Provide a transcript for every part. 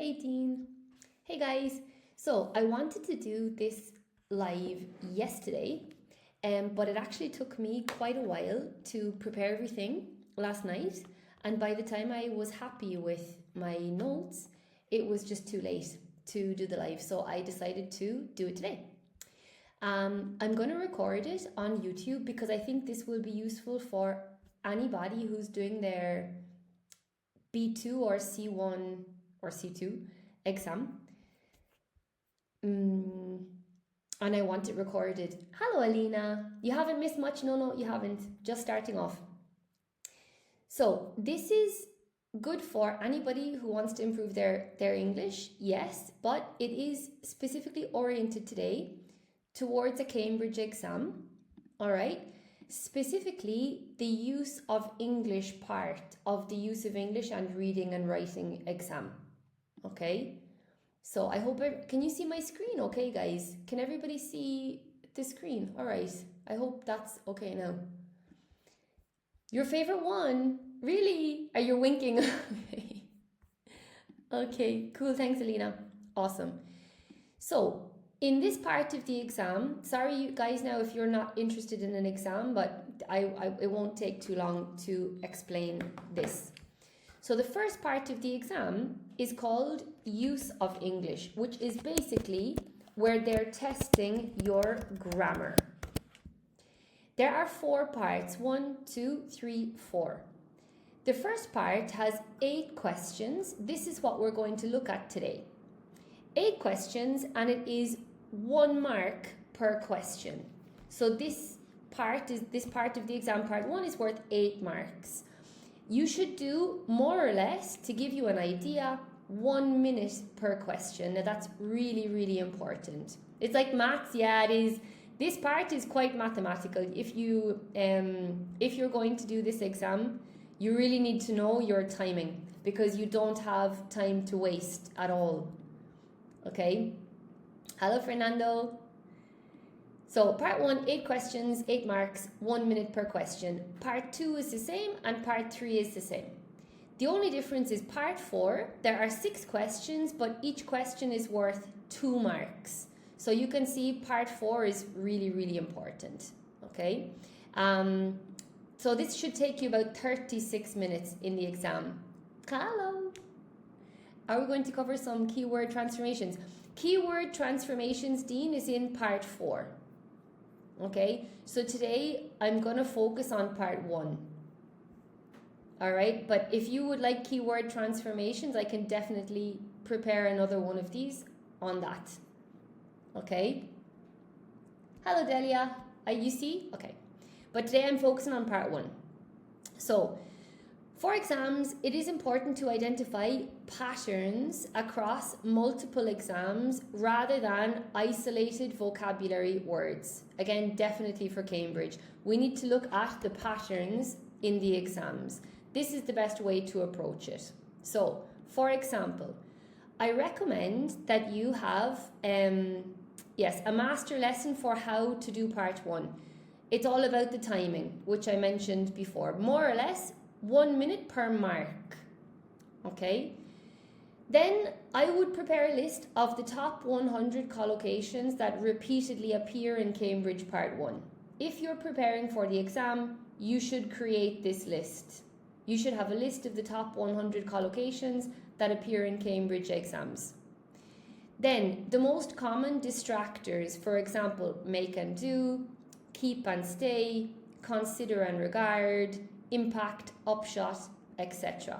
18. Hey guys, so I wanted to do this live yesterday, but it actually took me quite a while to prepare everything last night, and by the time I was happy with my notes, it was just too late to do the live, so I decided to do it today. I'm going to record it on YouTube because I think this will be useful for anybody who's doing their B2 or C1 or C2 exam. And I want it recorded. Hello, Alina. You haven't missed much? No, you haven't. Just starting off. So this is good for anybody who wants to improve their English, yes, but it is specifically oriented today towards a Cambridge exam, all right? Specifically, the use of English part of the use of English and reading and writing exam, okay? So I hope, can you see my screen okay, guys? Can everybody see the screen? All right, I hope that's okay now. Your favorite one? Really? Are you winking? Okay, cool, thanks Alina. Awesome. So, in this part of the exam, sorry you guys now if you're not interested in an exam, but it won't take too long to explain this. So the first part of the exam is called use of English, which is basically where they're testing your grammar. There are 4 parts, 1, 2, 3, 4. The first part has 8 questions. This is what we're going to look at today. 8 questions, and it is 1 mark per question. So this part of the exam, part 1, is worth 8 marks. You should do more or less, to give you an idea, 1 minute per question. Now that's really, really important. It's like maths, yeah, it is. This part is quite mathematical. If you're going to do this exam, you really need to know your timing because you don't have time to waste at all. Okay? Hello, Fernando. So part 1, 8 questions, 8 marks, 1 minute per question. Part 2 is the same and part 3 is the same. The only difference is part 4, there are 6 questions, but each question is worth 2 marks. So you can see part 4 is really, really important. Okay? So this should take you about 36 minutes in the exam. Hello. Are we going to cover some keyword transformations? Keyword transformations, Dean, is in part 4. Okay, so today I'm going to focus on part 1. All right, but if you would like keyword transformations, I can definitely prepare another one of these on that. Okay. Hello, Delia. You see? Okay. But today I'm focusing on part 1. So, for exams, it is important to identify patterns across multiple exams rather than isolated vocabulary words. Again, definitely for Cambridge. We need to look at the patterns in the exams. This is the best way to approach it. So, for example, I recommend that you have a master lesson for how to do part 1. It's all about the timing, which I mentioned before. More or less, 1 minute per mark. Okay? Then I would prepare a list of the top 100 collocations that repeatedly appear in Cambridge Part 1. If you're preparing for the exam, you should create this list. You should have a list of the top 100 collocations that appear in Cambridge exams. Then the most common distractors, for example, make and do, keep and stay, consider and regard, impact, upshot, etc.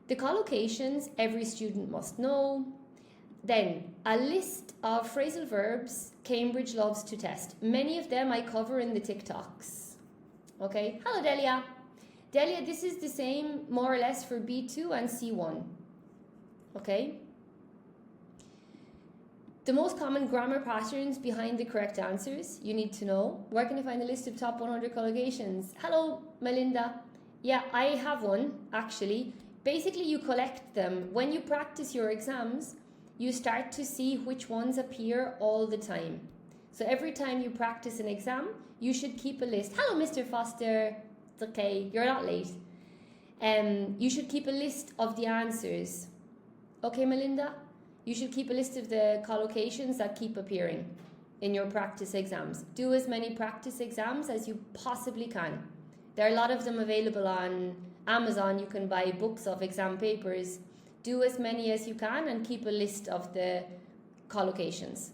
The collocations every student must know. Then a list of phrasal verbs Cambridge loves to test. Many of them I cover in the TikToks. Okay, hello Delia. Delia, this is the same more or less for B2 and C1. Okay. The most common grammar patterns behind the correct answers you need to know. Where can I find a list of top 100 collocations? Hello, Melinda. Yeah, I have one, actually. Basically, you collect them. When you practice your exams, you start to see which ones appear all the time. So every time you practice an exam, you should keep a list. Hello, Mr. Foster. It's okay, you're not late. You should keep a list of the answers. Okay, Melinda? You should keep a list of the collocations that keep appearing in your practice exams. Do as many practice exams as you possibly can. There are a lot of them available on Amazon. You can buy books of exam papers. Do as many as you can and keep a list of the collocations.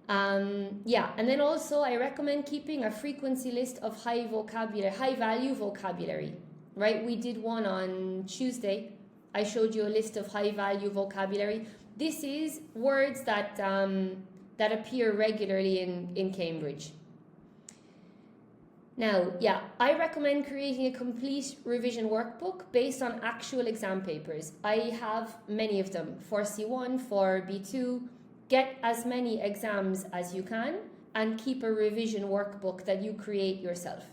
Yeah, and then also I recommend keeping a frequency list of high value vocabulary, right? We did one on Tuesday. I showed you a list of high value vocabulary. This is words that appear regularly in Cambridge. Now, yeah, I recommend creating a complete revision workbook based on actual exam papers. I have many of them for C1, for B2. Get as many exams as you can and keep a revision workbook that you create yourself.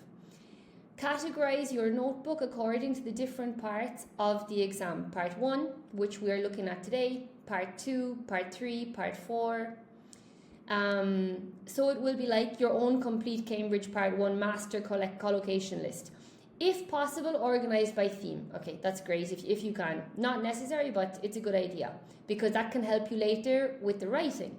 Categorize your notebook according to the different parts of the exam. Part 1, which we are looking at today, Part 2, Part 3, Part 4. So it will be like your own complete Cambridge Part 1 master collocation list. If possible, organized by theme. Okay, that's great if you can. Not necessary, but it's a good idea because that can help you later with the writing.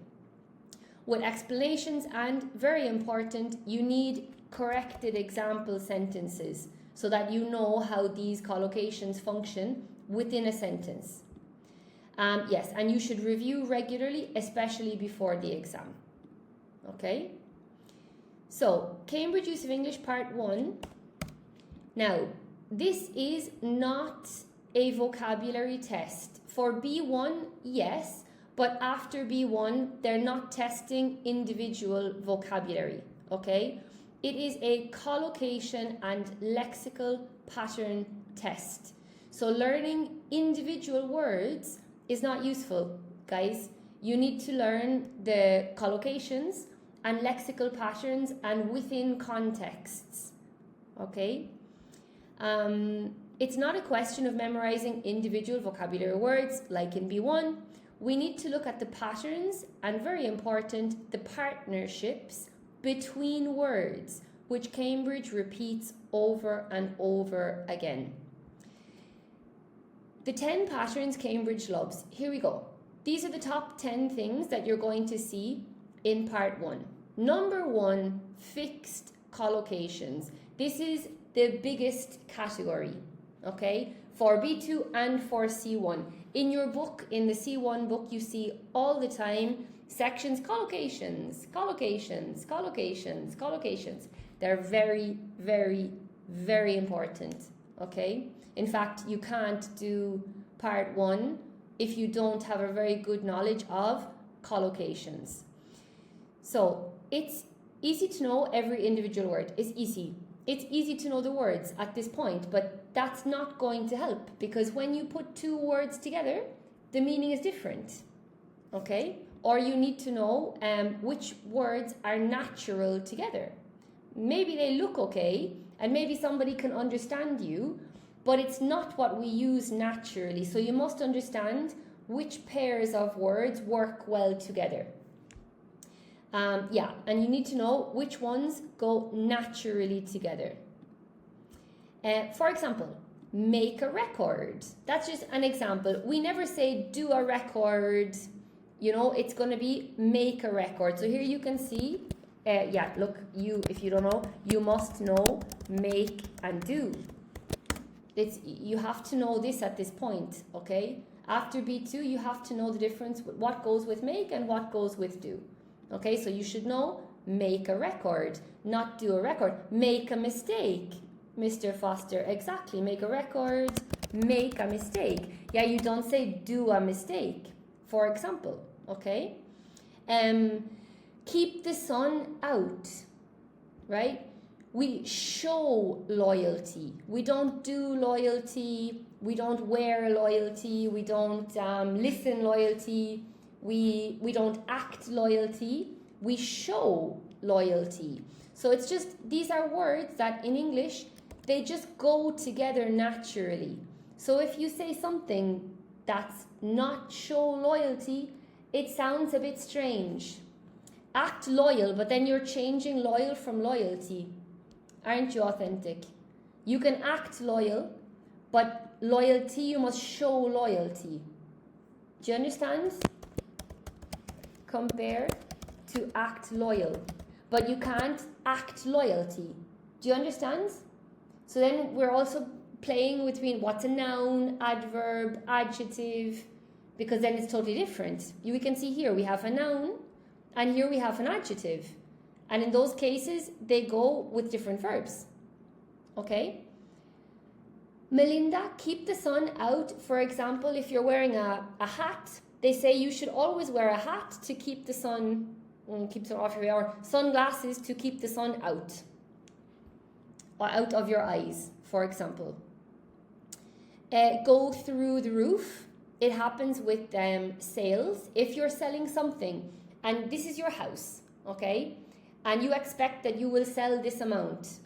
With explanations and, very important, you need corrected example sentences so that you know how these collocations function within a sentence. Yes, and you should review regularly, especially before the exam. Okay? So, Cambridge Use of English Part 1. Now, this is not a vocabulary test. For B1, yes, but after B1, they're not testing individual vocabulary, okay? It is a collocation and lexical pattern test. So learning individual words is not useful, guys. You need to learn the collocations and lexical patterns and within contexts, okay? It's not a question of memorizing individual vocabulary words like in B1. We need to look at the patterns and, very important, the partnerships between words, which Cambridge repeats over and over again. The 10 patterns Cambridge loves. Here we go. These are the top 10 things that you're going to see in Part 1. Number 1, fixed collocations. This is the biggest category, okay, for B2 and for C1. In your book, in the C1 book, you see all the time sections, collocations, collocations, collocations, collocations. They're very, very, very important, okay? In fact, you can't do Part 1 if you don't have a very good knowledge of collocations. So it's easy to know every individual word. It's easy. It's easy to know the words at this point, but that's not going to help because when you put two words together, the meaning is different, okay? Or you need to know which words are natural together. Maybe they look okay, and maybe somebody can understand you, but it's not what we use naturally. So you must understand which pairs of words work well together. Yeah, and you need to know which ones go naturally together. For example, make a record. That's just an example. We never say do a record. You know, it's going to be make a record. So here you can see, yeah, look, if you don't know, you must know make and do. You have to know this at this point, okay? After B2, you have to know the difference, what goes with make and what goes with do. Okay, so you should know make a record, not do a record. Make a mistake, Mr. Foster. Exactly, make a record, make a mistake. Yeah, you don't say do a mistake, for example, okay? Keep the sun out, right? We show loyalty. We don't do loyalty. We don't wear loyalty. We don't listen loyalty. We don't act loyalty, we show loyalty. So it's just, these are words that in English, they just go together naturally. So if you say something that's not show loyalty, it sounds a bit strange. Act loyal, but then you're changing loyal from loyalty. Aren't you authentic? You can act loyal, but loyalty, you must show loyalty. Do you understand? Compare to act loyal. But you can't act loyalty. Do you understand? So then we're also playing between what's a noun, adverb, adjective, because then it's totally different. We can see here we have a noun and here we have an adjective. And in those cases, they go with different verbs. Okay? Melinda, keep the sun out. For example, if you're wearing a hat, they say you should always wear a hat to keep the sun, off your, or sunglasses to keep the sun out. Or out of your eyes, for example. Go through the roof. It happens with sales. If you're selling something and this is your house, okay, and you expect that you will sell this amount,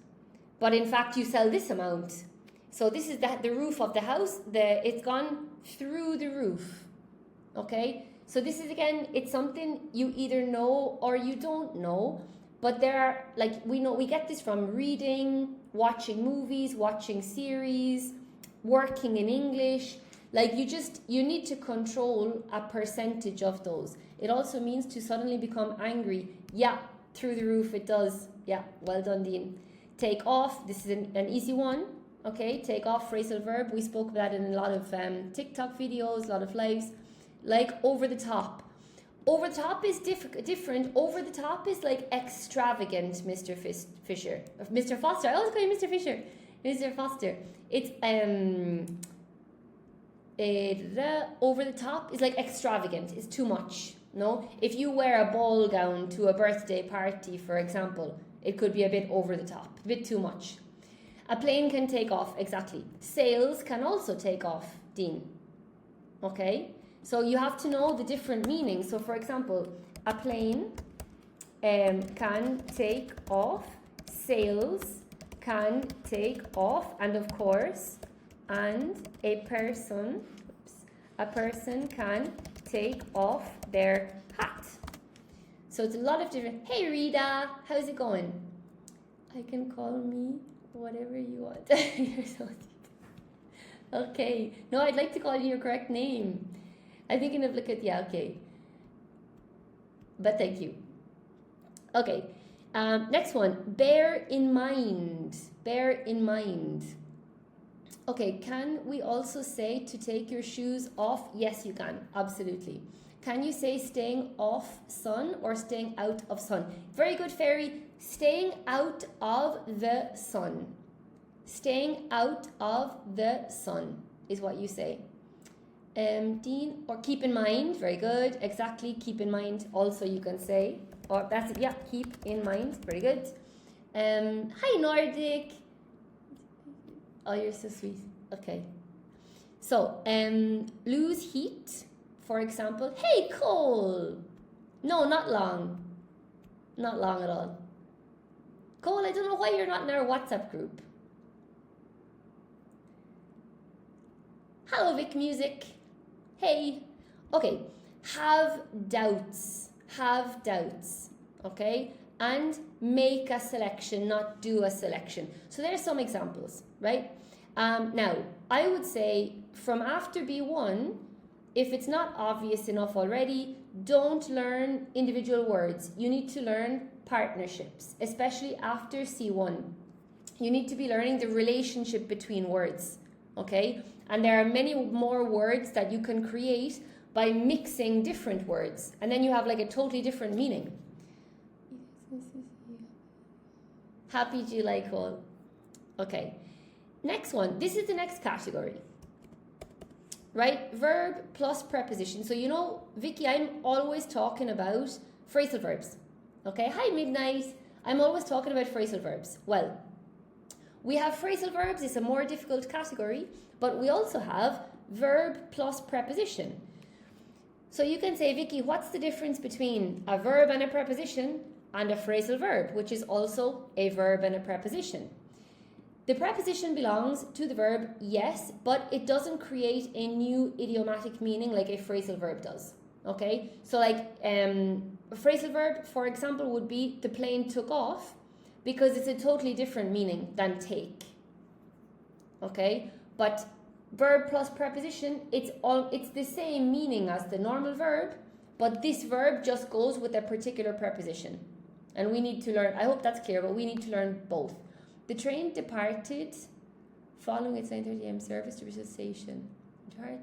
but in fact you sell this amount. So this is the roof of the house. It's gone through the roof, okay. So this is, again, it's something you either know or you don't know. But there are, like, we get this from reading, watching movies, watching series, working in English. Like, you need to control a percentage of those. It also means to suddenly become angry. Yeah, through the roof it does. Yeah, well done, Dean. Take off, this is an easy one. Okay, take off, phrasal verb. We spoke about it in a lot of TikTok videos, a lot of lives. Like over the top. Over the top is different. Over the top is like extravagant, Mr. Fisher. Mr. Foster. I always call you Mr. Fisher. Mr. Foster. It's over the top is like extravagant. It's too much. No? If you wear a ball gown to a birthday party, for example, it could be a bit over the top, a bit too much. A plane can take off, exactly. Sails can also take off, Dean. Okay? So you have to know the different meanings. So for example, a plane can take off, sails can take off, and of course, and a person can take off their hat. So it's a lot of different, hey Rita, how's it going? I can call me whatever you want. You're so cute. Okay, no, I'd like to call you your correct name. I'm thinking of okay. But thank you. Okay, next one, bear in mind. Bear in mind. Okay, can we also say to take your shoes off? Yes, you can, absolutely. Can you say staying off sun or staying out of sun? Very good, Fairy. Staying out of the sun. Staying out of the sun is what you say. Dean, or keep in mind, very good, exactly, keep in mind, also you can say, or that's it, yeah, keep in mind, very good. Hi Nordic, oh you're so sweet, okay. So, lose heat, for example, hey Cole, no, not long at all. Cole, I don't know why you're not in our WhatsApp group. Hello Vic Music. Hey, okay, have doubts, okay, and make a selection, not do a selection. So there's some examples, right? Now, I would say from after B1, if it's not obvious enough already, don't learn individual words. You need to learn partnerships, especially after C1. You need to be learning the relationship between words, okay? And there are many more words that you can create by mixing different words. And then you have like a totally different meaning. Happy July, Cole. Okay. Next one. This is the next category. Right? Verb plus preposition. So you know, Vicky, I'm always talking about phrasal verbs. Okay? Hi, Midnight. I'm always talking about phrasal verbs. Well, we have phrasal verbs. It's a more difficult category. But we also have verb plus preposition. So you can say, Vicky, what's the difference between a verb and a preposition and a phrasal verb, which is also a verb and a preposition? The preposition belongs to the verb, yes, but it doesn't create a new idiomatic meaning like a phrasal verb does. Okay? So like a phrasal verb, for example, would be the plane took off because it's a totally different meaning than take. Okay? But verb plus preposition, it's the same meaning as the normal verb, but this verb just goes with a particular preposition. And we need to learn, I hope that's clear, but we need to learn both. The train departed following its 9:30 a.m. service to Bristol Station.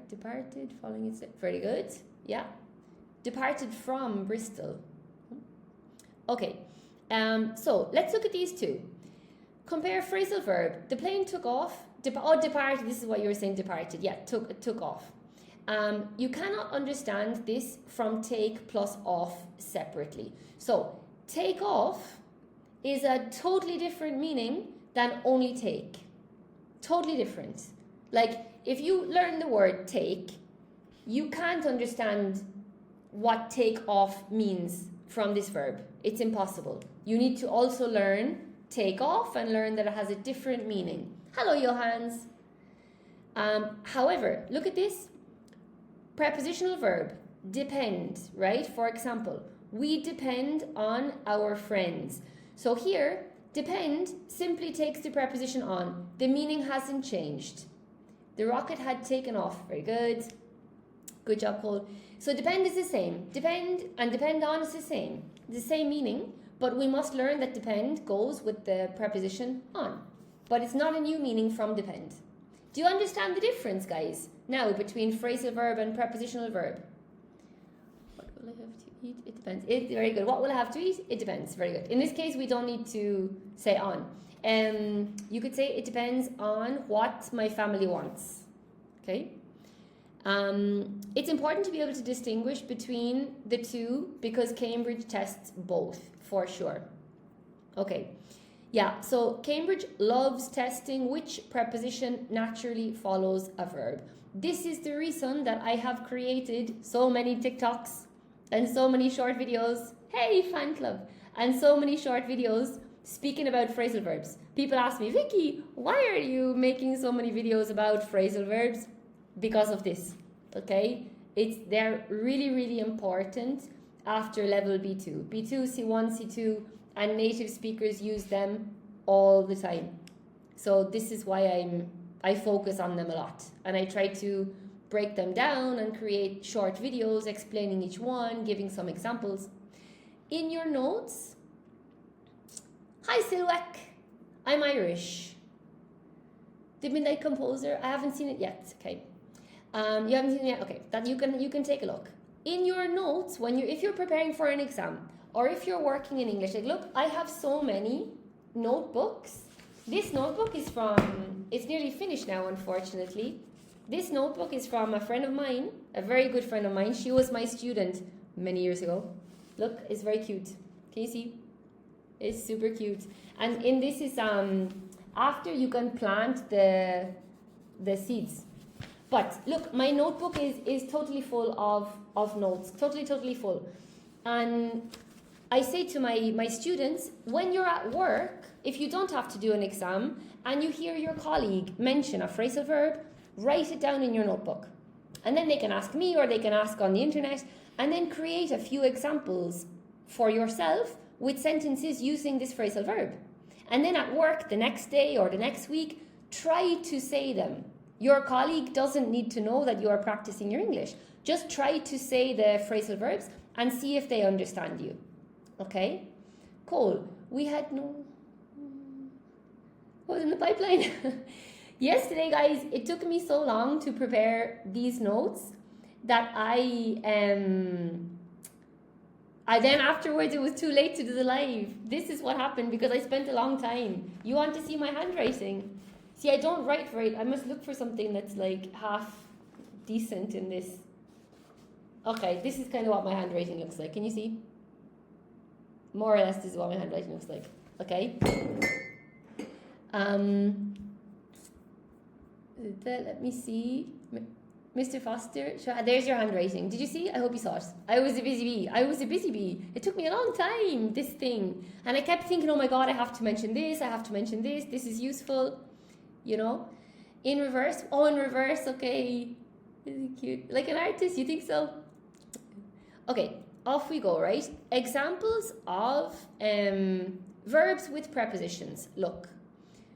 Departed following its... Very good. Yeah. Departed from Bristol. Okay. So let's look at these two. Compare phrasal verb. The plane took off. Departed. This is what you were saying. Departed. Yeah. Took off. You cannot understand this from take plus off separately. So take off is a totally different meaning than only take. Totally different. Like, if you learn the word take, you can't understand what take off means from this verb. It's impossible. You need to also learn take off and learn that it has a different meaning. Hello, Johans. However, look at this. Prepositional verb, depend, right? For example, we depend on our friends. So here, depend simply takes the preposition on. The meaning hasn't changed. The rocket had taken off. Very good. Good job, Cole. So depend is the same. Depend and depend on is the same. The same meaning, but we must learn that depend goes with the preposition on. But it's not a new meaning from depend. Do you understand the difference, guys, now between phrasal verb and prepositional verb? What will I have to eat? It depends. Very good. What will I have to eat? It depends. Very good. In this case, we don't need to say on. You could say it depends on what my family wants. Okay? It's important to be able to distinguish between the two because Cambridge tests both, for sure. Okay. Yeah, so Cambridge loves testing which preposition naturally follows a verb. This is the reason that I have created so many TikToks and so many short videos. Hey, fan club! And so many short videos speaking about phrasal verbs. People ask me, Vikki, why are you making so many videos about phrasal verbs? Because of this, okay? They're really, really important after level B2. B2, C1, C2, and native speakers use them all the time. So this is why I focus on them a lot. And I try to break them down and create short videos explaining each one, giving some examples. In your notes, hi Silwek, I'm Irish. The Midnight Composer, I haven't seen it yet, okay. You haven't seen it yet, okay, that you can take a look. In your notes, if you're preparing for an exam, or if you're working in English, like look, I have so many notebooks. This notebook is from, it's nearly finished now, unfortunately. This notebook is from a friend of mine, a very good friend of mine. She was my student many years ago. Look, it's very cute. Can you see? It's super cute. And in this is, after you can plant the seeds. But look, my notebook is totally full of notes, totally full. And I say to my students, when you're at work, if you don't have to do an exam and you hear your colleague mention a phrasal verb, write it down in your notebook. And then they can ask me or they can ask on the internet and then create a few examples for yourself with sentences using this phrasal verb. And then at work the next day or the next week, try to say them. Your colleague doesn't need to know that you are practicing your English. Just try to say the phrasal verbs and see if they understand you. Okay? Cole, we had no... What was in the pipeline? Yesterday, guys, it took me so long to prepare these notes that I then afterwards it was too late to do the live. This is what happened because I spent a long time. You want to see my handwriting? See, I don't write very... I must look for something that's like half decent in this. Okay, this is kind of what my handwriting looks like. Can you see? More or less, this is what my handwriting looks like. Okay. Let me see. Mr. Foster, there's your handwriting. Did you see? I hope you saw it. I was a busy bee. It took me a long time, this thing. And I kept thinking, oh my God, I have to mention this. This is useful. You know? In reverse. Oh, in reverse. Okay. Isn't it cute? Like an artist, you think so? Okay, off we go, right? Examples of verbs with prepositions. Look,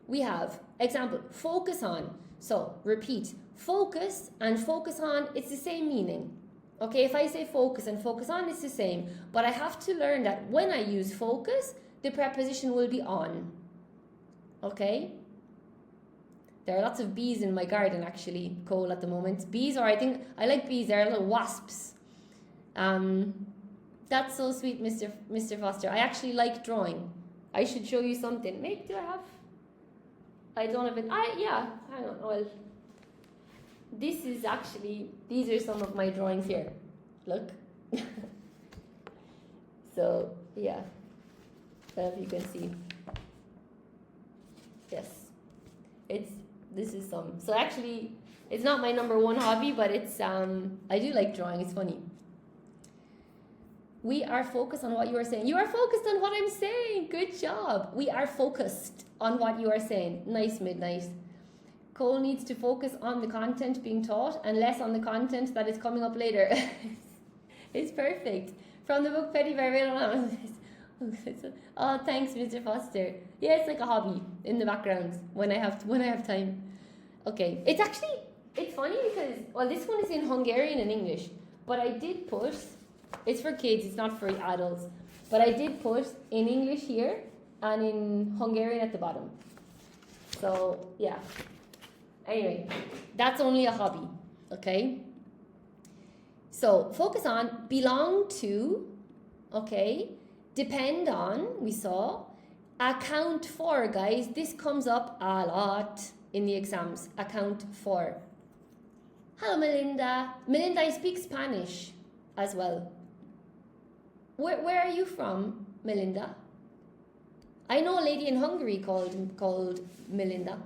we have example, focus on. So, repeat. focus and focus on, it's the same meaning. Okay, if I say focus and focus on, it's the same. But I have to learn that when I use focus, the preposition will be on. Okay? There are lots of bees in my garden, actually, Cole, at the moment. Bees, or I think, I like bees, they're little wasps. That's so sweet, Mr. Foster. I actually like drawing. I should show you something. Maybe, do I have? I don't have it. Yeah, hang on. Well, this is actually, these are some of my drawings here. Look. So, yeah. If you can see. Yes. This is some. So actually, it's not my number one hobby, but it's, I do like drawing. It's funny. We are focused on what you are saying. You are focused on what I'm saying. Good job. We are focused on what you are saying. Nice, Midnight. Cole needs to focus on the content being taught and less on the content that is coming up later. It's perfect. From the book Petty Barbarian. Oh, thanks, Mr. Foster. Yeah, it's like a hobby in the background when I have time. Okay. It's funny because, well, this one is in Hungarian and English, but I did put, it's for kids, it's not for adults, but I did put in English here and in Hungarian at the bottom. So, yeah. Anyway, that's only a hobby, okay? So, focus on, belong to, okay? Depend on, we saw. Account for, guys. This comes up a lot in the exams. Account for. Hello, Melinda. Melinda, I speak Spanish as well. Where are you from, Melinda? I know a lady in Hungary called Melinda.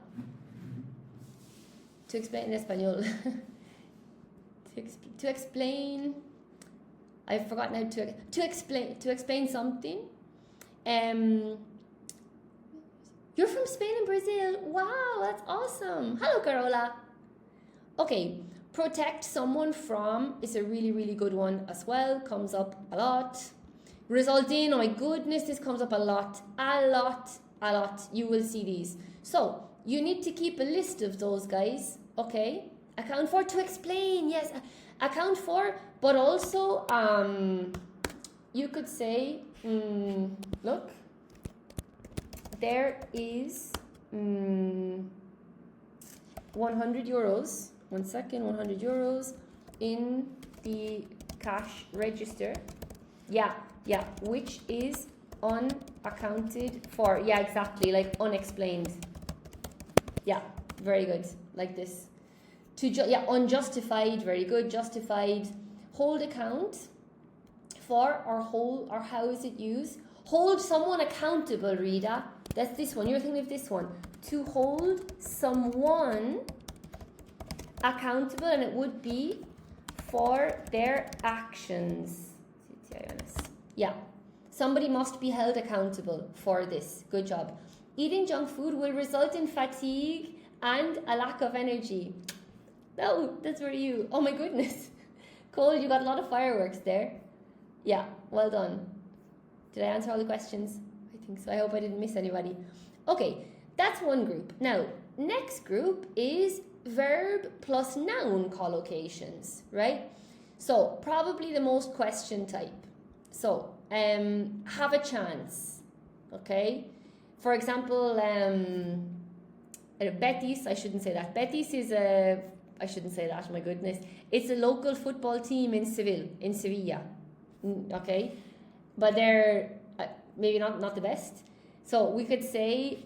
To explain in Espanol. to explain... I've forgotten how to explain something. You're from Spain and Brazil. Wow, that's awesome. Hello, Carola. Okay, protect someone from is a really, really good one as well. Comes up a lot. Result in, oh my goodness, this comes up a lot. A lot. You will see these. So, you need to keep a list of those, guys. Okay? Account for, to explain, yes. Account for, but also, you could say, look, there is 100 euros, 1 second, 100 euros in the cash register. Yeah, which is unaccounted for. Yeah, exactly, like unexplained. Yeah, very good, like this. Unjustified, very good, justified. Hold account for or how is it used? Hold someone accountable, Rita. That's this one. You're thinking of this one. To hold someone accountable, and it would be for their actions. Yeah. Somebody must be held accountable for this. Good job. Eating junk food will result in fatigue and a lack of energy. No, that's for you. Oh my goodness. Cole, you got a lot of fireworks there. Yeah, well done. Did I answer all the questions? I think so. I hope I didn't miss anybody. Okay, that's one group. Now, next group is verb plus noun collocations, right? So, probably the most question type. So, have a chance, okay? For example, Betis, I shouldn't say that. Betis is I shouldn't say that, my goodness. It's a local football team in Sevilla, okay? But they're maybe not the best. So we could say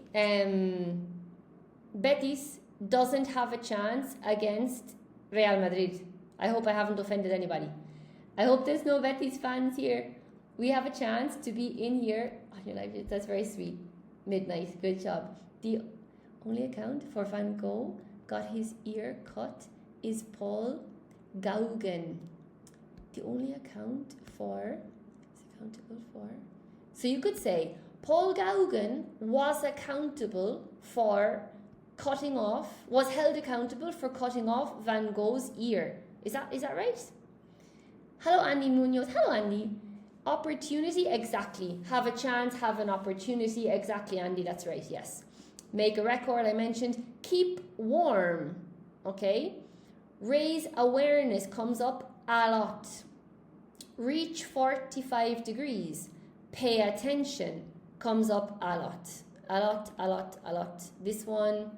Betis doesn't have a chance against Real Madrid. I hope I haven't offended anybody. I hope there's no Betis fans here. We have a chance to be in here. Oh, you're like, that's very sweet. Midnight, good job. The only account for Van Gogh got his ear cut is Paul Gauguin. The only account for is accountable for. So you could say Paul Gauguin was accountable for cutting off, was held accountable for cutting off Van Gogh's ear. Is that right? Hello, Andy Munoz. Hello, Andy. Opportunity, exactly. Have a chance, have an opportunity, exactly, Andy. That's right. Yes. Make a record. I mentioned keep warm. Okay. Raise awareness comes up a lot. Reach 45 degrees. Pay attention comes up a lot. A lot, a lot, a lot. This one,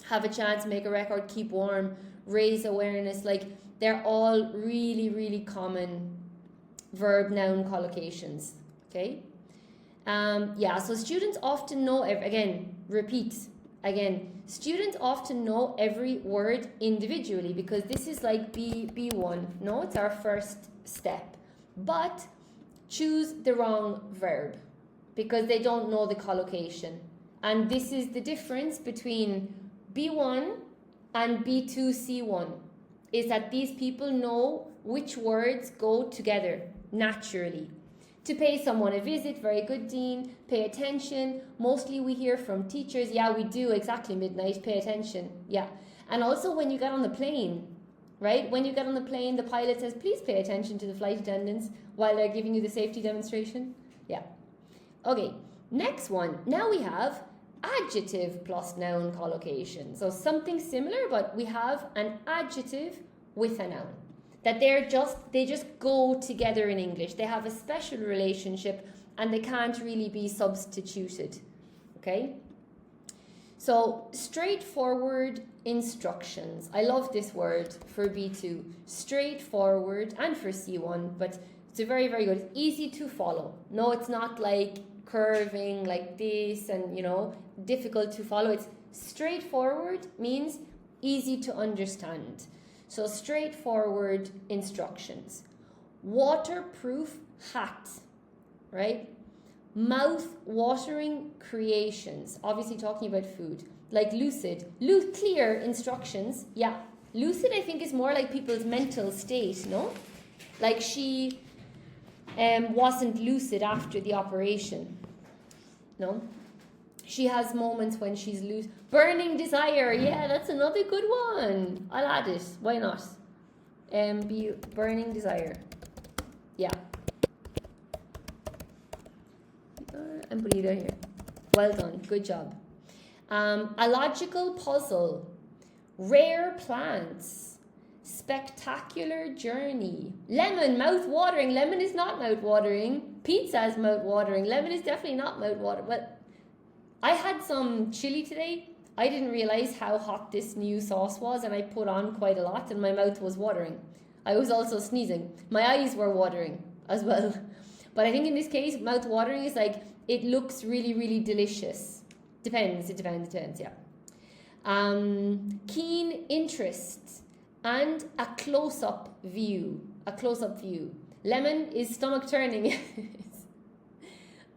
have a chance, make a record, keep warm, raise awareness. Like, they're all really, really common verb noun collocations. Okay? Yeah, so students often know, students often know every word individually because this is like B1. No, it's our first step. But choose the wrong verb because they don't know the collocation. And this is the difference between B1 and B2C1, is that these people know which words go together naturally. To pay someone a visit, very good, Dean. Pay attention. Mostly we hear from teachers, yeah, we do, exactly, midnight, pay attention. Yeah. And also when you get on the plane, right? When you get on the plane, the pilot says, please pay attention to the flight attendants while they're giving you the safety demonstration. Yeah. Okay, next one. Now we have adjective plus noun collocation. So something similar, but we have an adjective with a noun. That they just go together in English. They have a special relationship and they can't really be substituted. Okay? So, straightforward instructions. I love this word for B2. Straightforward, and for C1, but it's a very, very good. It's easy to follow. No, it's not like curving like this and, difficult to follow. It's straightforward, means easy to understand. So straightforward instructions. Waterproof hat, right? Mouth-watering creations. Obviously talking about food. Like lucid. Clear instructions. Yeah. Lucid, I think, is more like people's mental state, no? Like she wasn't lucid after the operation. No? She has moments when she's loose. Burning desire. Yeah, that's another good one. I'll add it. Why not? Burning desire. Yeah. I'm putting it down here. Well done. Good job. A logical puzzle. Rare plants. Spectacular journey. Lemon, mouth-watering. Lemon is not mouth-watering. Pizza is mouth-watering. Lemon is definitely not mouth-watering. Well, I had some chili today. I didn't realize how hot this new sauce was, and I put on quite a lot, and my mouth was watering. I was also sneezing. My eyes were watering as well. But I think in this case, mouth watering is like, it looks really, really delicious. Depends, yeah. Keen interest and a close-up view. Lemon is stomach turning.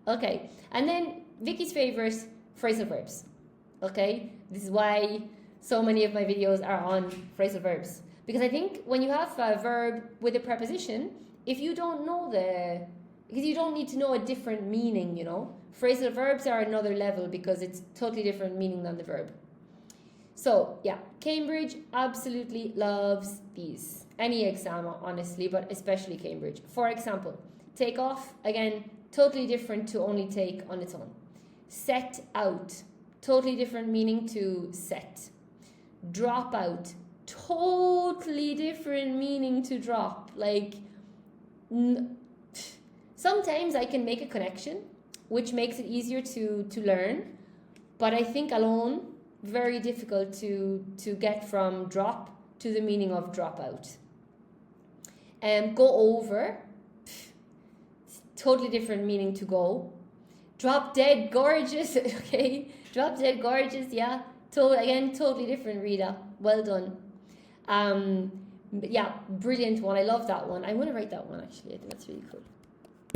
Okay, and then Vicky's favorite, phrasal verbs. Okay, this is why so many of my videos are on phrasal verbs. Because I think when you have a verb with a preposition, if you don't know because you don't need to know a different meaning, Phrasal verbs are another level because it's totally different meaning than the verb. So, yeah, Cambridge absolutely loves these. Any exam, honestly, but especially Cambridge. For example, take off, again, totally different to only take on its own. Set out, totally different meaning to set. Drop out, totally different meaning to drop. Like, sometimes I can make a connection, which makes it easier to learn. But I think alone, very difficult to get from drop to the meaning of drop out. Go over, totally different meaning to go. Drop dead gorgeous, okay? Drop dead gorgeous, yeah. Again, totally different, Rita. Well done. Yeah, brilliant one. I love that one. I'm going to write that one, actually. I think that's really cool.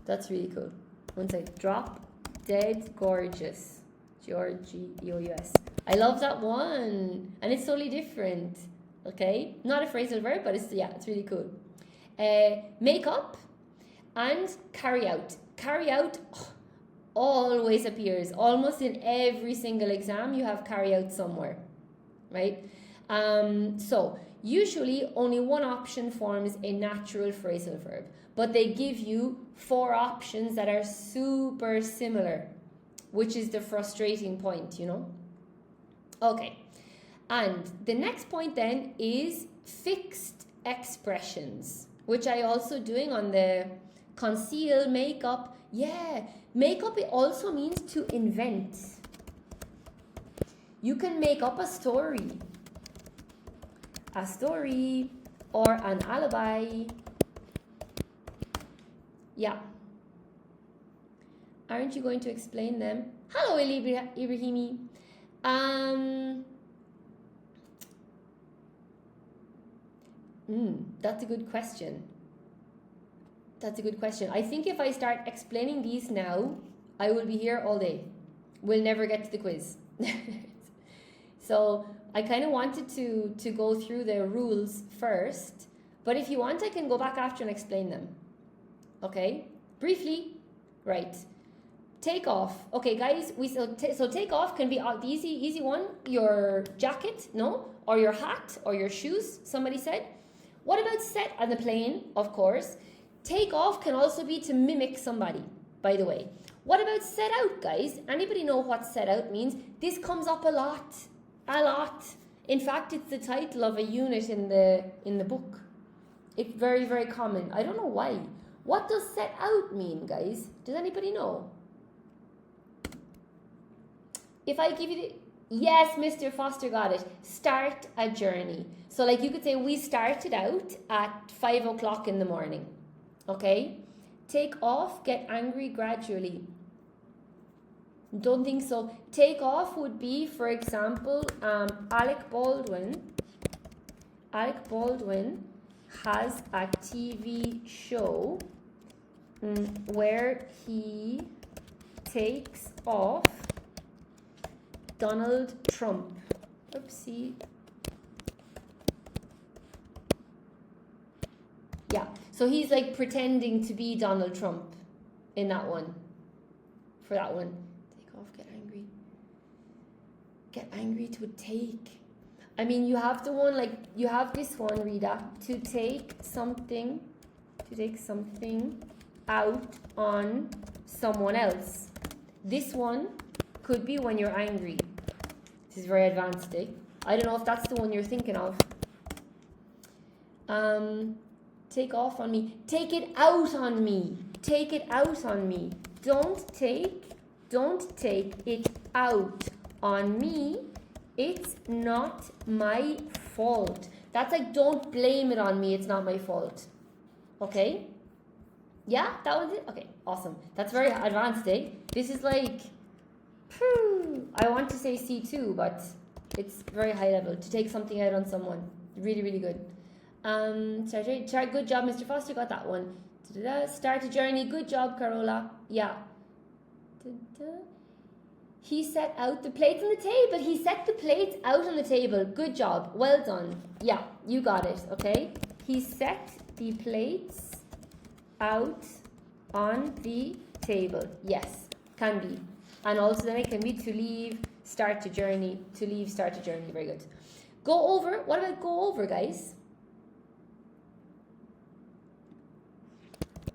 That's really cool. One second. Drop dead gorgeous. Gorgeous. I love that one. And it's totally different. Okay? Not a phrasal verb, but it's really cool. Make up and carry out. Carry out always appears. Almost in every single exam, you have carry out somewhere. Right? So, usually only one option forms a natural phrasal verb. But they give you 4 options that are super similar, which is the frustrating point, Okay. And the next point then is fixed expressions, which I also doing on the conceal, make up. Yeah, make up, it also means to invent. You can make up a story or an alibi. Yeah. Aren't you going to explain them? Hello, Ibrahimi. That's a good question. That's a good question. I think if I start explaining these now, I will be here all day. We'll never get to the quiz. So I kind of wanted to go through the rules first, but if you want, I can go back after and explain them. Okay, briefly, right. Take off. Okay, guys, so take off can be the easy one. Your jacket, no, or your hat, or your shoes. Somebody said. What about set on the plane? Of course. Take off can also be to mimic somebody. By the way, what about set out, guys? Anybody know what set out means? This comes up a lot. A lot. In fact, it's the title of a unit in the book. It's very, very common. I don't know why. What does set out mean, guys? Does anybody know? If I give you the... Yes, Mr. Foster got it. Start a journey. So like you could say, we started out at 5 o'clock in the morning. Okay? Take off, get angry gradually. Don't think so. Take off would be, for example, Alec Baldwin has a TV show where he takes off Donald Trump. Oopsie. Yeah, so he's like pretending to be Donald Trump in that one. For that one. Take off, get angry. Get angry to take. I mean, you have the one, like, you have this one, Rita. To take something out on someone else. This one could be when you're angry. This is very advanced, eh? I don't know if that's the one you're thinking of. Take off on me. Take it out on me. Take it out on me. Don't take it out on me. It's not my fault. That's like, don't blame it on me. It's not my fault. Okay? Yeah, that was it? Okay, awesome. That's very advanced, eh? This is like, I want to say C2, but it's very high level. To take something out on someone. Really, really good. Good job, Mr. Foster got that one. Start a journey. Good job, Carola. Yeah. He set out the plates on the table. He set the plates out on the table. Good job. Well done. Yeah, you got it. Okay. He set the plates out on the table. Yes, can be. And also then it can be to leave, start a journey. To leave, start a journey. Very good. Go over. What about go over, guys?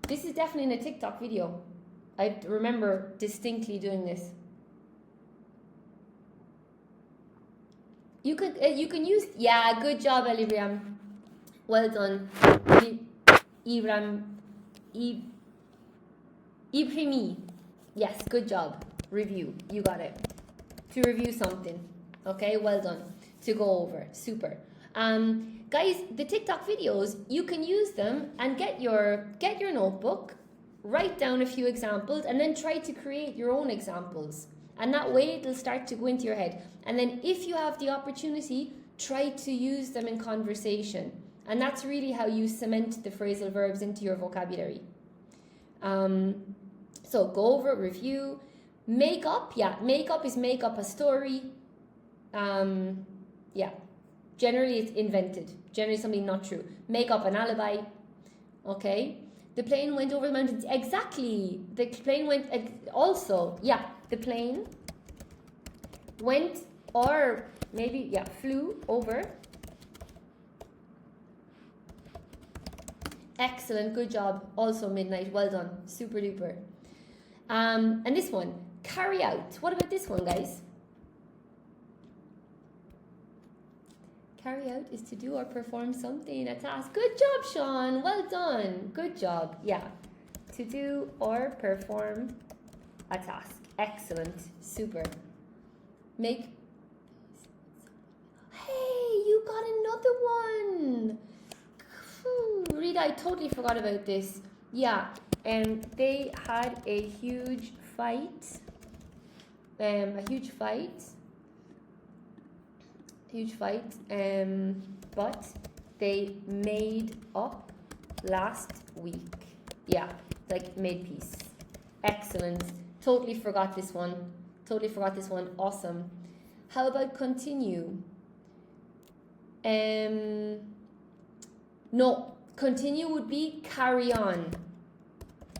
This is definitely in a TikTok video. I remember distinctly doing this. You can use, yeah, good job, Elibriam. Well done. Ibrimi. Yes, good job. Review. You got it. To review something. Okay, well done. To go over. Super. Guys, the TikTok videos, you can use them and get your notebook, write down a few examples, and then try to create your own examples. And that way it'll start to go into your head. And then if you have the opportunity, try to use them in conversation. And that's really how you cement the phrasal verbs into your vocabulary. So go over, review. Make up, yeah. Make up is make up a story. Yeah. Generally it's invented. Generally something not true. Make up an alibi. Okay. The plane went over the mountains. Exactly. The plane went also. Yeah. The plane went, or maybe, yeah, flew over. Excellent. Good job. Also midnight. Well done. Super duper. And this one, carry out. What about this one, guys? carry out is to do or perform something, a task. Good job, Sean. Well done. Good job. Yeah. To do or perform a task. Excellent. Super. Make. Hey, you got another one. Rita, I totally forgot about this. Yeah. They had a huge fight. But they made up last week. Yeah, like made peace. Excellent. Totally forgot this one. Awesome. How about continue? No, continue would be carry on.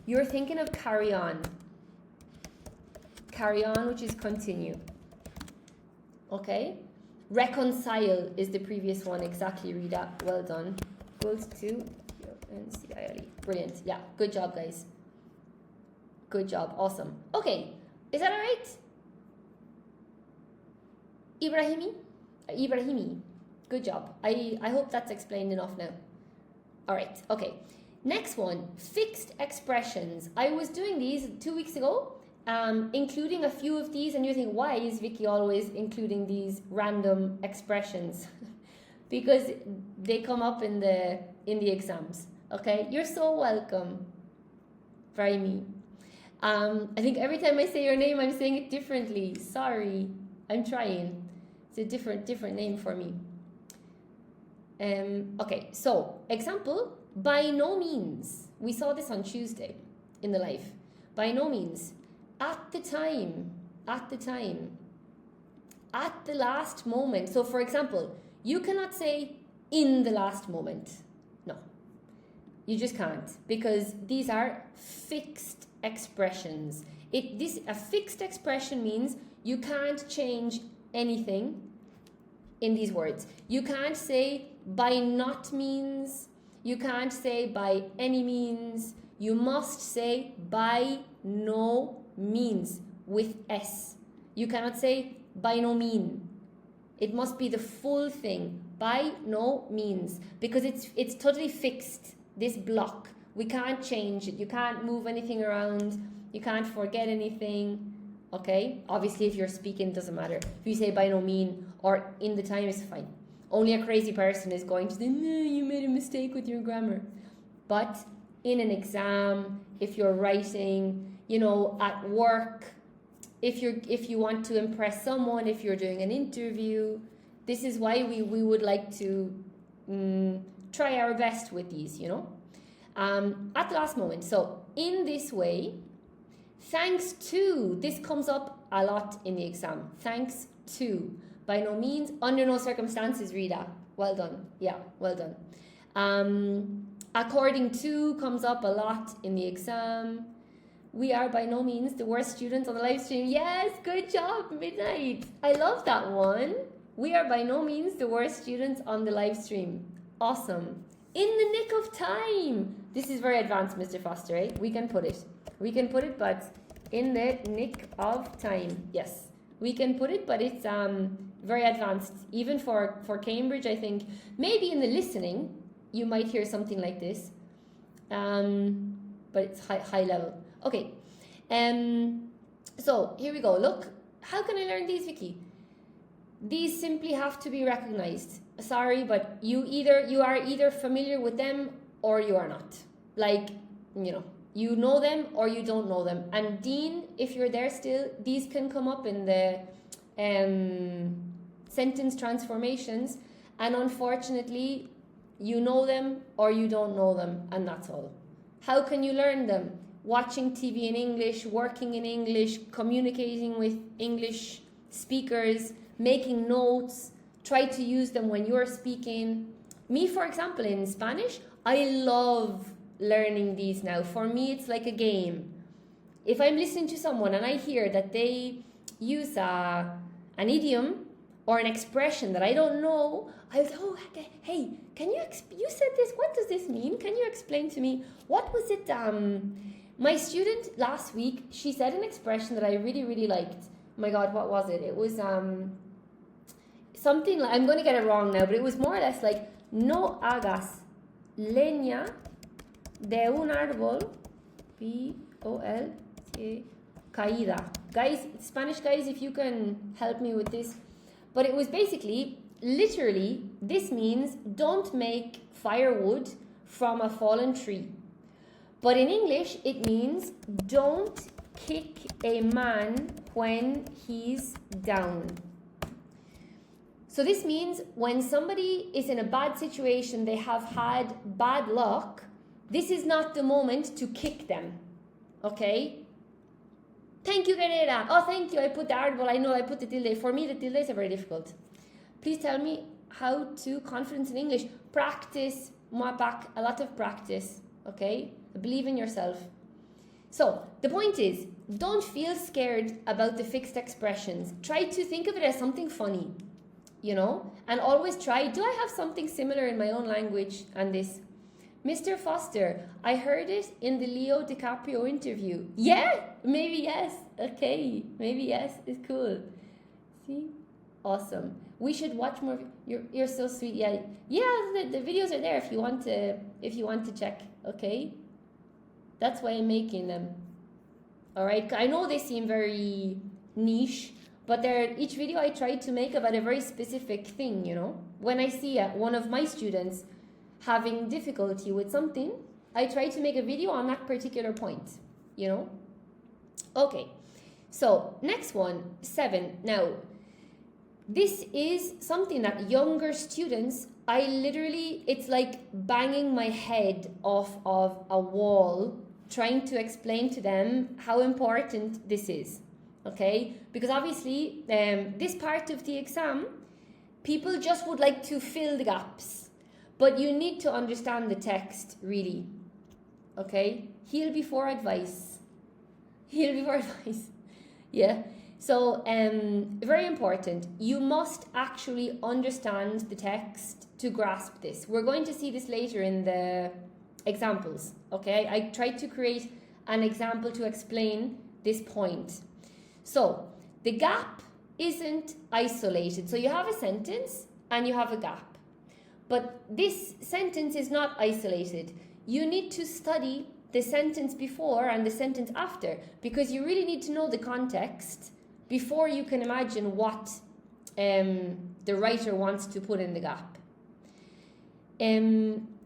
You're thinking of carry on. Carry on, which is continue. Okay? Reconcile is the previous one. Exactly, Rita. Well done. Goes to NCILE. Brilliant. Yeah, good job, guys. Good job. Awesome. Okay, is that all right? Ibrahimi. Good job. I hope that's explained enough now. All right, okay. Next one, fixed expressions. I was doing these 2 weeks ago, including a few of these, and you think, why is Vikki always including these random expressions? Because they come up in the exams. Okay, you're so welcome. Brahimi. I think every time I say your name, I'm saying it differently. Sorry, I'm trying. It's a different name for me. Okay, so example, by no means. We saw this on Tuesday in the live. By no means. At the time. At the last moment. So for example, you cannot say in the last moment. No, you just can't, because these are fixed expressions. A fixed expression means you can't change anything in these words. You can't say by not means. You can't say by any means. You must say by no means with S. You cannot say by no mean. It must be the full thing. By no means. Because it's totally fixed. This block. We can't change it. You can't move anything around. You can't forget anything. Okay? Obviously, if you're speaking, it doesn't matter. If you say by no mean or in the time, it's fine. Only a crazy person is going to say, no, you made a mistake with your grammar. But in an exam, if you're writing, at work, if you want to impress someone, if you're doing an interview, this is why we would like to try our best with these, at the last moment. So in this way, thanks to, this comes up a lot in the exam. Thanks to. By no means, under no circumstances, Rita. Well done. Yeah, well done. According to comes up a lot in the exam. We are by no means the worst students on the live stream. Yes, good job, Midnight. I love that one. We are by no means the worst students on the live stream. Awesome. In the nick of time. This is very advanced, Mr. Foster, eh? We can put it, but in the nick of time. Yes, we can put it, but it's very advanced. Even for Cambridge, I think. Maybe in the listening, you might hear something like this. But it's high level. Okay. So here we go. Look, how can I learn these, Vikki? These simply have to be recognized. Sorry, but you are either familiar with them or you are not. Like, you know them or you don't know them. And Dean, if you're there still, these can come up in the sentence transformations. And unfortunately, you know them or you don't know them, and that's all. How can you learn them? Watching TV in English, working in English, communicating with English speakers, making notes. Try to use them when you're speaking. Me, for example, in Spanish, I love learning these now. For me, it's like a game. If I'm listening to someone and I hear that they use an idiom or an expression that I don't know, I was, hey, can you said this, what does this mean? Can you explain to me? What was it? My student last week, she said an expression that I really, really liked. Oh my God, what was it? It was, something like, I'm going to get it wrong now, but it was more or less like, no hagas leña de un árbol, P-O-L, caída. Guys, Spanish guys, if you can help me with this. But it was basically, literally, this means don't make firewood from a fallen tree. But in English, it means don't kick a man when he's down. So this means when somebody is in a bad situation, they have had bad luck, this is not the moment to kick them. Okay? Thank you, Guerrera. Oh, thank you. I put the article. I know I put the tilde. For me, the tildes are very difficult. Please tell me how to confidence in English. Practice, moi back, a lot of practice. Okay? Believe in yourself. So, the point is, don't feel scared about the fixed expressions. Try to think of it as something funny, you know? And always try, do I have something similar in my own language? And this, Mr. Foster, I heard it in the Leo DiCaprio interview. Yeah, maybe yes. Okay, maybe yes. It's cool. See? Awesome. We should watch more. You're so sweet. Yeah, the videos are there if you want to check. Okay, that's why I'm making them. All right. I know they seem very niche, but each video I try to make about a very specific thing. You know, when I see one of my students having difficulty with something, I try to make a video on that particular point. You know. Okay. So next one, 7. Now. This is something that younger students, it's like banging my head off of a wall, trying to explain to them how important this is, okay? Because obviously, this part of the exam, people just would like to fill the gaps, but you need to understand the text, really, okay? Heal before advice. Heal before advice, yeah. So, very important, you must actually understand the text to grasp this. We're going to see this later in the examples, okay? I tried to create an example to explain this point. So, the gap isn't isolated. So, you have a sentence and you have a gap. But this sentence is not isolated. You need to study the sentence before and the sentence after, because you really need to know the context before you can imagine what the writer wants to put in the gap.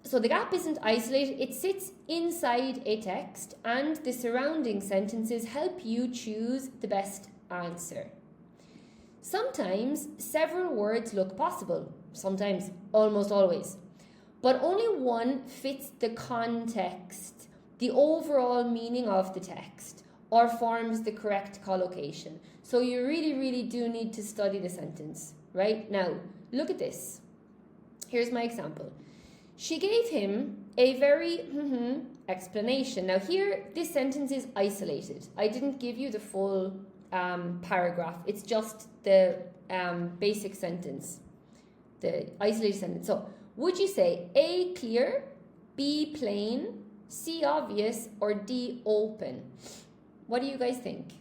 So the gap isn't isolated, it sits inside a text, and the surrounding sentences help you choose the best answer. Sometimes several words look possible, sometimes, almost always, but only one fits the context, the overall meaning of the text, or forms the correct collocation. So you really, really do need to study the sentence, right? Now, look at this. Here's my example. She gave him a very explanation. Now here, this sentence is isolated. I didn't give you the full paragraph. It's just the basic sentence, the isolated sentence. So, would you say A, clear, B, plain, C, obvious, or D, open? What do you guys think?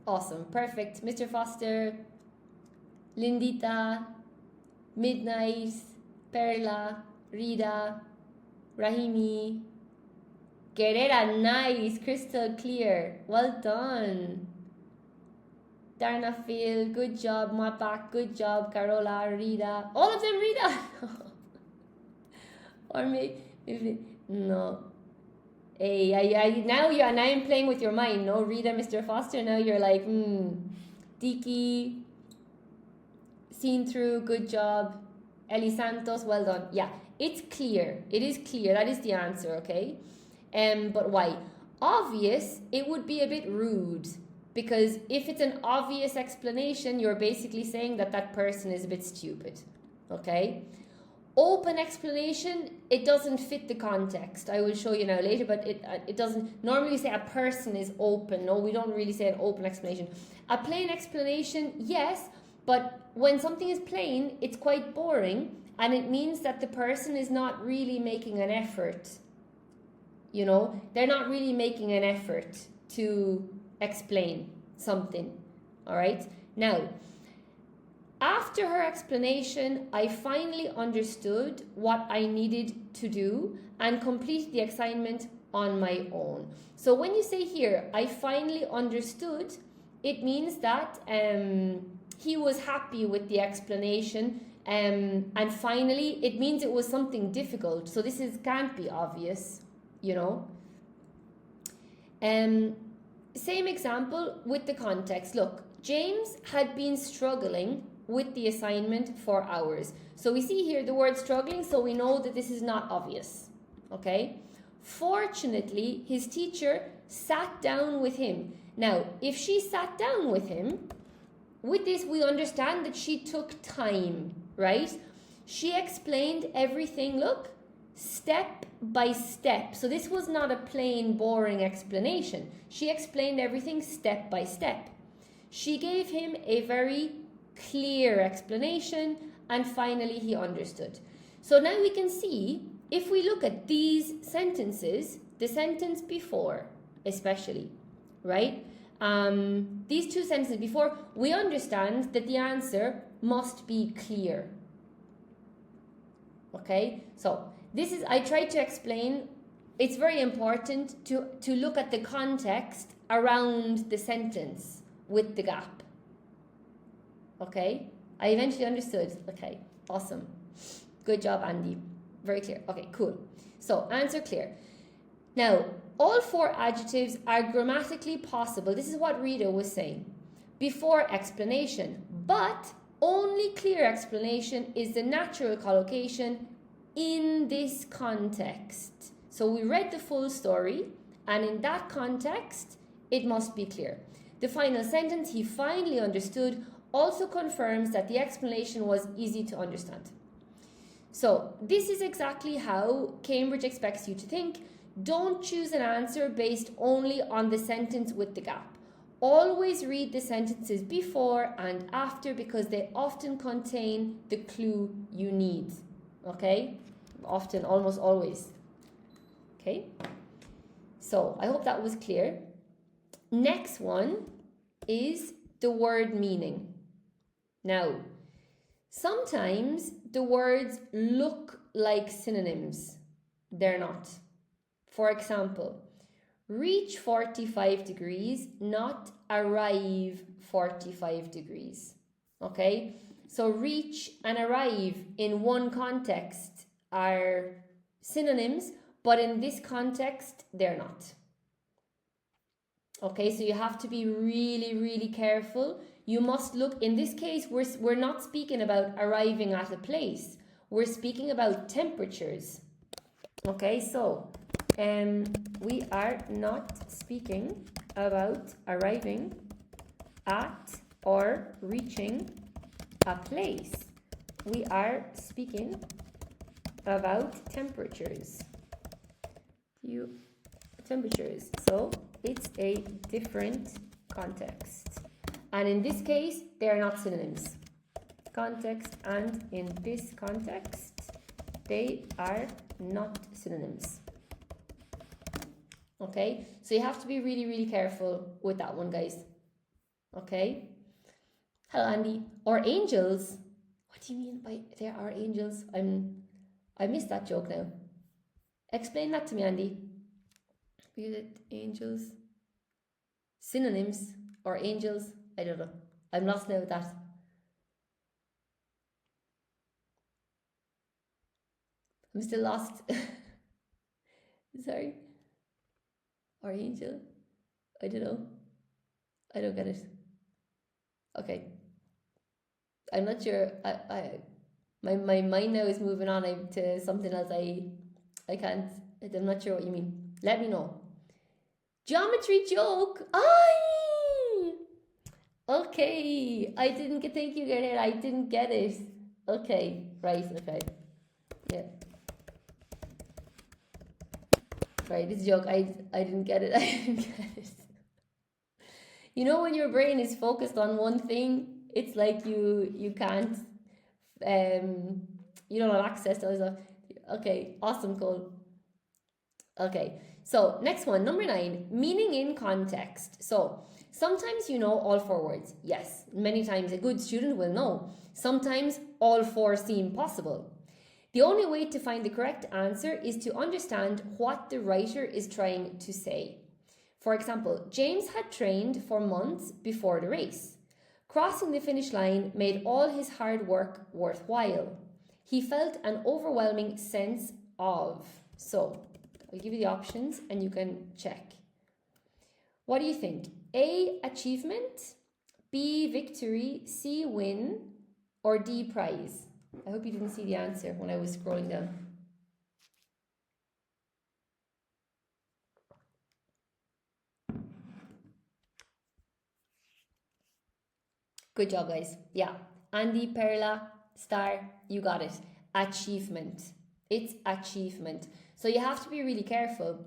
Awesome, perfect. Mr. Foster, Lindita, Midnight, Perla, Rida, Rahimi, Guerrera, nice, crystal clear. Well done. Darnafil, good job. Mapak, good job. Carola, Rida. All of them, Rida. Or maybe, no. Hey, now I'm playing with your mind. No, Rita, Mr. Foster. Now you're like, Tiki, seen through, good job. Eli Santos, well done. Yeah, it's clear. It is clear. That is the answer, okay? But why? Obvious, it would be a bit rude. Because if it's an obvious explanation, you're basically saying that person is a bit stupid, okay? Open explanation, it doesn't fit the context. I will show you now later, but it doesn't. Normally we say a person is open. No, we don't really say an open explanation. A plain explanation, yes, but when something is plain, it's quite boring, and it means that the person is not really making an effort You know, they're not really making an effort to explain something. All right. Now, after her explanation, I finally understood what I needed to do and completed the assignment on my own. So when you say here, I finally understood, it means that he was happy with the explanation, and finally it means it was something difficult. So this can't be obvious, you know. Same example with the context. Look, James had been struggling with the assignment for hours. So we see here the word struggling, so we know that this is not obvious. Okay? Fortunately, his teacher sat down with him. Now, if she sat down with him, with this we understand that she took time, right? She explained everything, look, step by step. So this was not a plain, boring explanation. She explained everything step by step. She gave him a very clear explanation, and finally he understood. So now we can see, if we look at these sentences, the sentence before especially, right? These two sentences before, we understand that the answer must be clear. Okay, so this is, I tried to explain, it's very important to look at the context around the sentence with the gap. Okay, I eventually understood. Okay, awesome. Good job, Andy. Very clear. Okay, cool. So, answer clear. Now, all four adjectives are grammatically possible. This is what Rita was saying before explanation, but only clear explanation is the natural collocation in this context. So we read the full story, and in that context, it must be clear. The final sentence, he finally understood, also confirms that the explanation was easy to understand. So this is exactly how Cambridge expects you to think. Don't choose an answer based only on the sentence with the gap. Always read the sentences before and after, because they often contain the clue you need. Okay? Often, almost always. Okay? So I hope that was clear. Next one is the word meaning. Now, sometimes the words look like synonyms. They're not. For example, reach 45 degrees, not arrive 45 degrees. Okay? So reach and arrive in one context are synonyms, but in this context, they're not. Okay, so you have to be really, really careful. You must look, in this case, we're not speaking about arriving at a place. We're speaking about temperatures. Okay, so we are not speaking about arriving at or reaching a place. We are speaking about temperatures. Temperatures. So it's a different context. And in this case, they are not synonyms. Context, and in this context, they are not synonyms. Okay, so you have to be really, really careful with that one, guys. Okay. Hello, Andy. Or angels. What do you mean by there are angels? I missed that joke now. Explain that to me, Andy. Angels. Synonyms or angels. I don't know. I'm lost now with that. I'm still lost. Sorry. Or angel. I don't know. I don't get it. Okay. I'm not sure. My mind now is moving on to something else. I can't. I'm not sure what you mean. Let me know. Geometry joke. Aye. Okay. I didn't get. Thank you, Gerhard. I didn't get it. Okay. Right. Okay. Yeah. Right. This joke. I didn't get it. I didn't get it. You know, when your brain is focused on one thing, it's like you can't, you don't have access to other stuff. Okay, awesome, Cole. Okay, so next one, number 9, meaning in context. So sometimes you know all 4 words. Yes, many times a good student will know. Sometimes all 4 seem possible. The only way to find the correct answer is to understand what the writer is trying to say. For example, James had trained for months before the race. Crossing the finish line made all his hard work worthwhile. He felt an overwhelming sense of. So, I'll give you the options and you can check. What do you think? A, achievement, B, victory, C, win, or D, prize? I hope you didn't see the answer when I was scrolling down. Good job, guys. Yeah. Andy, Perla, Star, you got it. Achievement. It's achievement. So you have to be really careful.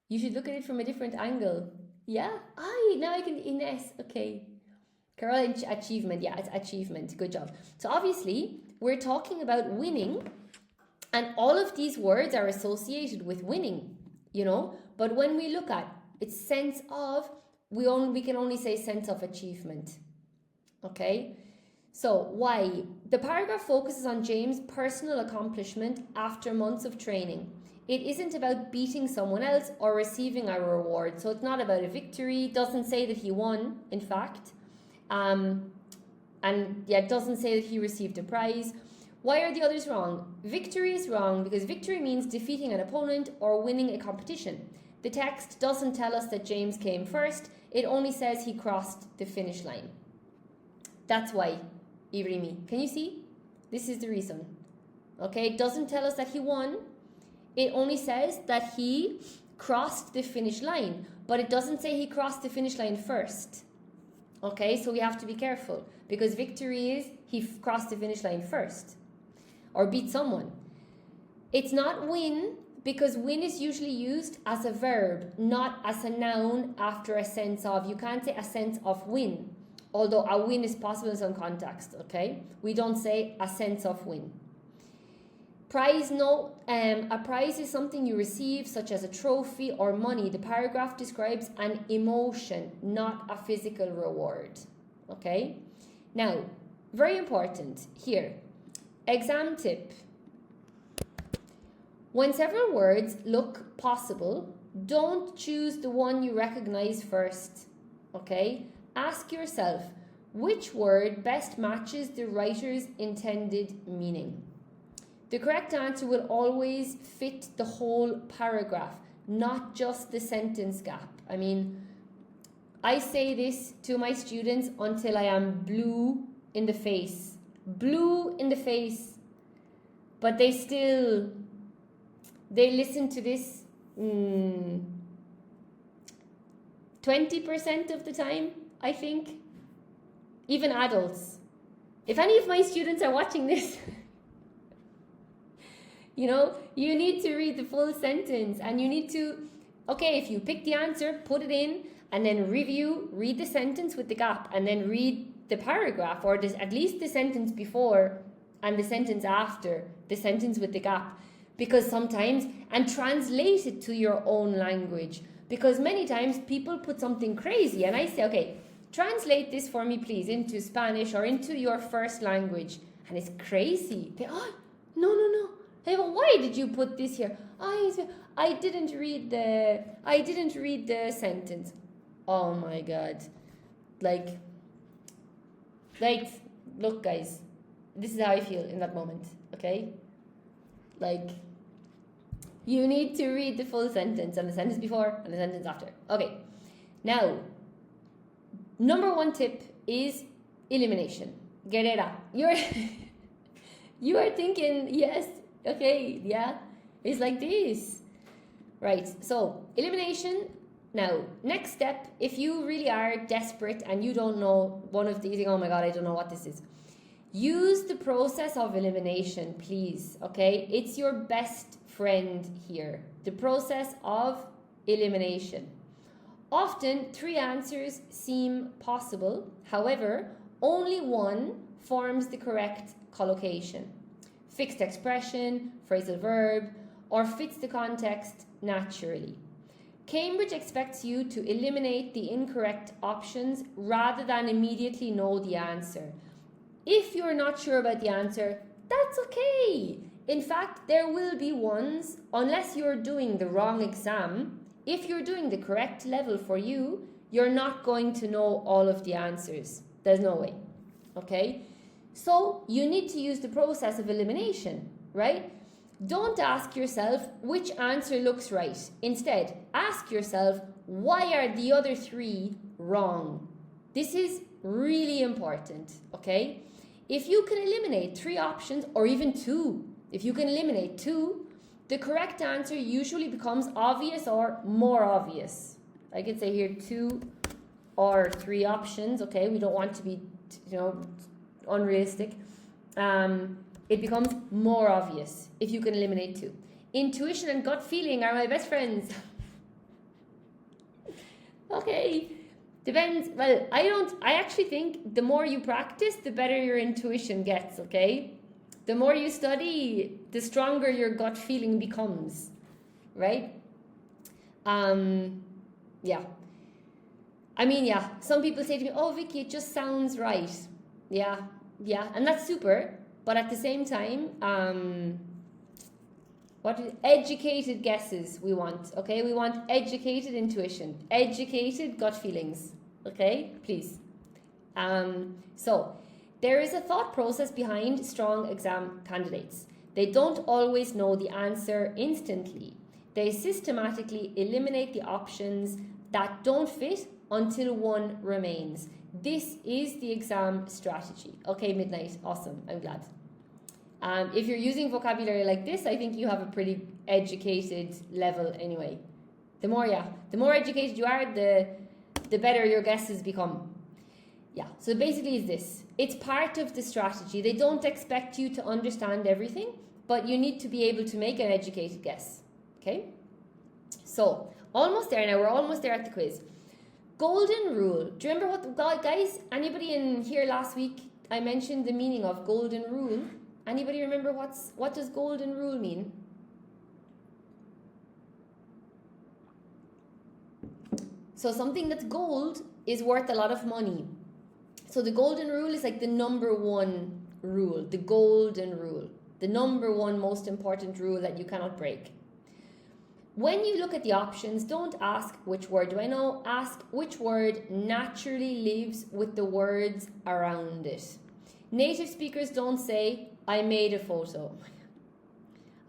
You should look at it from a different angle. Yeah? Now I can, Ines, okay. Carol, achievement. Yeah, it's achievement. Good job. So obviously, we're talking about winning, and all of these words are associated with winning, you know? But when we look at its sense of, we can only say sense of achievement. Okay? So, why? The paragraph focuses on James' personal accomplishment after months of training. It isn't about beating someone else or receiving a reward. So it's not about a victory. It doesn't say that he won, in fact. It doesn't say that he received a prize. Why are the others wrong? Victory is wrong because victory means defeating an opponent or winning a competition. The text doesn't tell us that James came first. It only says he crossed the finish line. That's why, Ibrimi. Can you see? This is the reason. Okay, it doesn't tell us that he won. It only says that he crossed the finish line, but it doesn't say he crossed the finish line first. Okay, so we have to be careful because victory is he crossed the finish line first or beat someone. It's not win because win is usually used as a verb, not as a noun after a sense of. You can't say a sense of win, although a win is possible in some context, okay? We don't say a sense of win. Prize, no. A prize is something you receive, such as a trophy or money. The paragraph describes an emotion, not a physical reward. Okay? Now, very important here. Exam tip. When several words look possible, don't choose the one you recognize first. Okay? Ask yourself, which word best matches the writer's intended meaning? The correct answer will always fit the whole paragraph, not just the sentence gap. I mean, I say this to my students until I am blue in the face. Blue in the face. But they listen to this 20% of the time, I think. Even adults. If any of my students are watching this, you know, you need to read the full sentence and you need to, okay, if you pick the answer, put it in and then read the sentence with the gap and then read the paragraph or at least the sentence before and the sentence after the sentence with the gap. Because sometimes, and translate it to your own language. Because many times people put something crazy and I say, okay, translate this for me please into Spanish or into your first language. And it's crazy. No. Hey, but why did you put this here? I didn't read the sentence. Oh my God. Like, look guys, this is how I feel in that moment, okay? Like, you need to read the full sentence and the sentence before and the sentence after. Okay, now, number 1 tip is elimination. Guerrera, you are thinking, yes, okay, yeah, it's like this. Right, so elimination. Now, next step, if you really are desperate and you don't know one of these, oh my God, I don't know what this is. Use the process of elimination, please, okay? It's your best friend here. The process of elimination. Often, 3 answers seem possible. However, only one forms the correct collocation. fixed expression, phrasal verb, or fits the context naturally. Cambridge expects you to eliminate the incorrect options rather than immediately know the answer. If you're not sure about the answer, that's okay. In fact, there will be ones, unless you're doing the wrong exam, if you're doing the correct level for you, you're not going to know all of the answers. There's no way. Okay? So you need to use the process of elimination, right? Don't ask yourself which answer looks right. Instead, ask yourself, why are the other three wrong? This is really important, okay? If you can eliminate 3 options, or even 2, if you can eliminate 2, the correct answer usually becomes obvious or more obvious. I could say here 2 or 3 options, okay? We don't want to be, unrealistic. It becomes more obvious if you can eliminate 2. Intuition and gut feeling are my best friends. Okay. Depends. Well, I actually think the more you practice, the better your intuition gets, okay? The more you study, the stronger your gut feeling becomes, right? Yeah. I mean, yeah, some people say to me, oh, Vikki, it just sounds right. Yeah, and that's super. But at the same time, educated guesses we want, okay? We want educated intuition, educated gut feelings, okay? Please. So, there is a thought process behind strong exam candidates. They don't always know the answer instantly. They systematically eliminate the options that don't fit until one remains. This is the exam strategy. Okay, Midnight, awesome, I'm glad. If you're using vocabulary like this, I think you have a pretty educated level anyway. The more educated you are, the better your guesses become. Yeah, so basically is this. It's part of the strategy. They don't expect you to understand everything, but you need to be able to make an educated guess. Okay? So, almost there now. We're almost there at the quiz. Golden rule. Do you remember what, guys, anybody in here last week, I mentioned the meaning of golden rule. Anybody remember what does golden rule mean? So something that's gold is worth a lot of money. So the golden rule is like the number 1 rule, the golden rule, the number 1 most important rule that you cannot break. When you look at the options, don't ask which word do I know, ask which word naturally lives with the words around it. Native speakers don't say, I made a photo.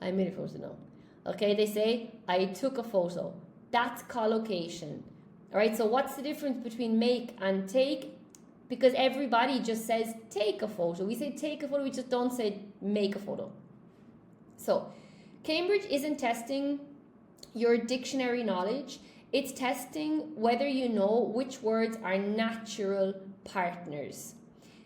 I made a photo, no. Okay, they say, I took a photo. That's collocation. All right, so what's the difference between make and take? Because everybody just says, take a photo. We say take a photo, we just don't say make a photo. So, Cambridge isn't testing your dictionary knowledge. It's testing whether you know which words are natural partners.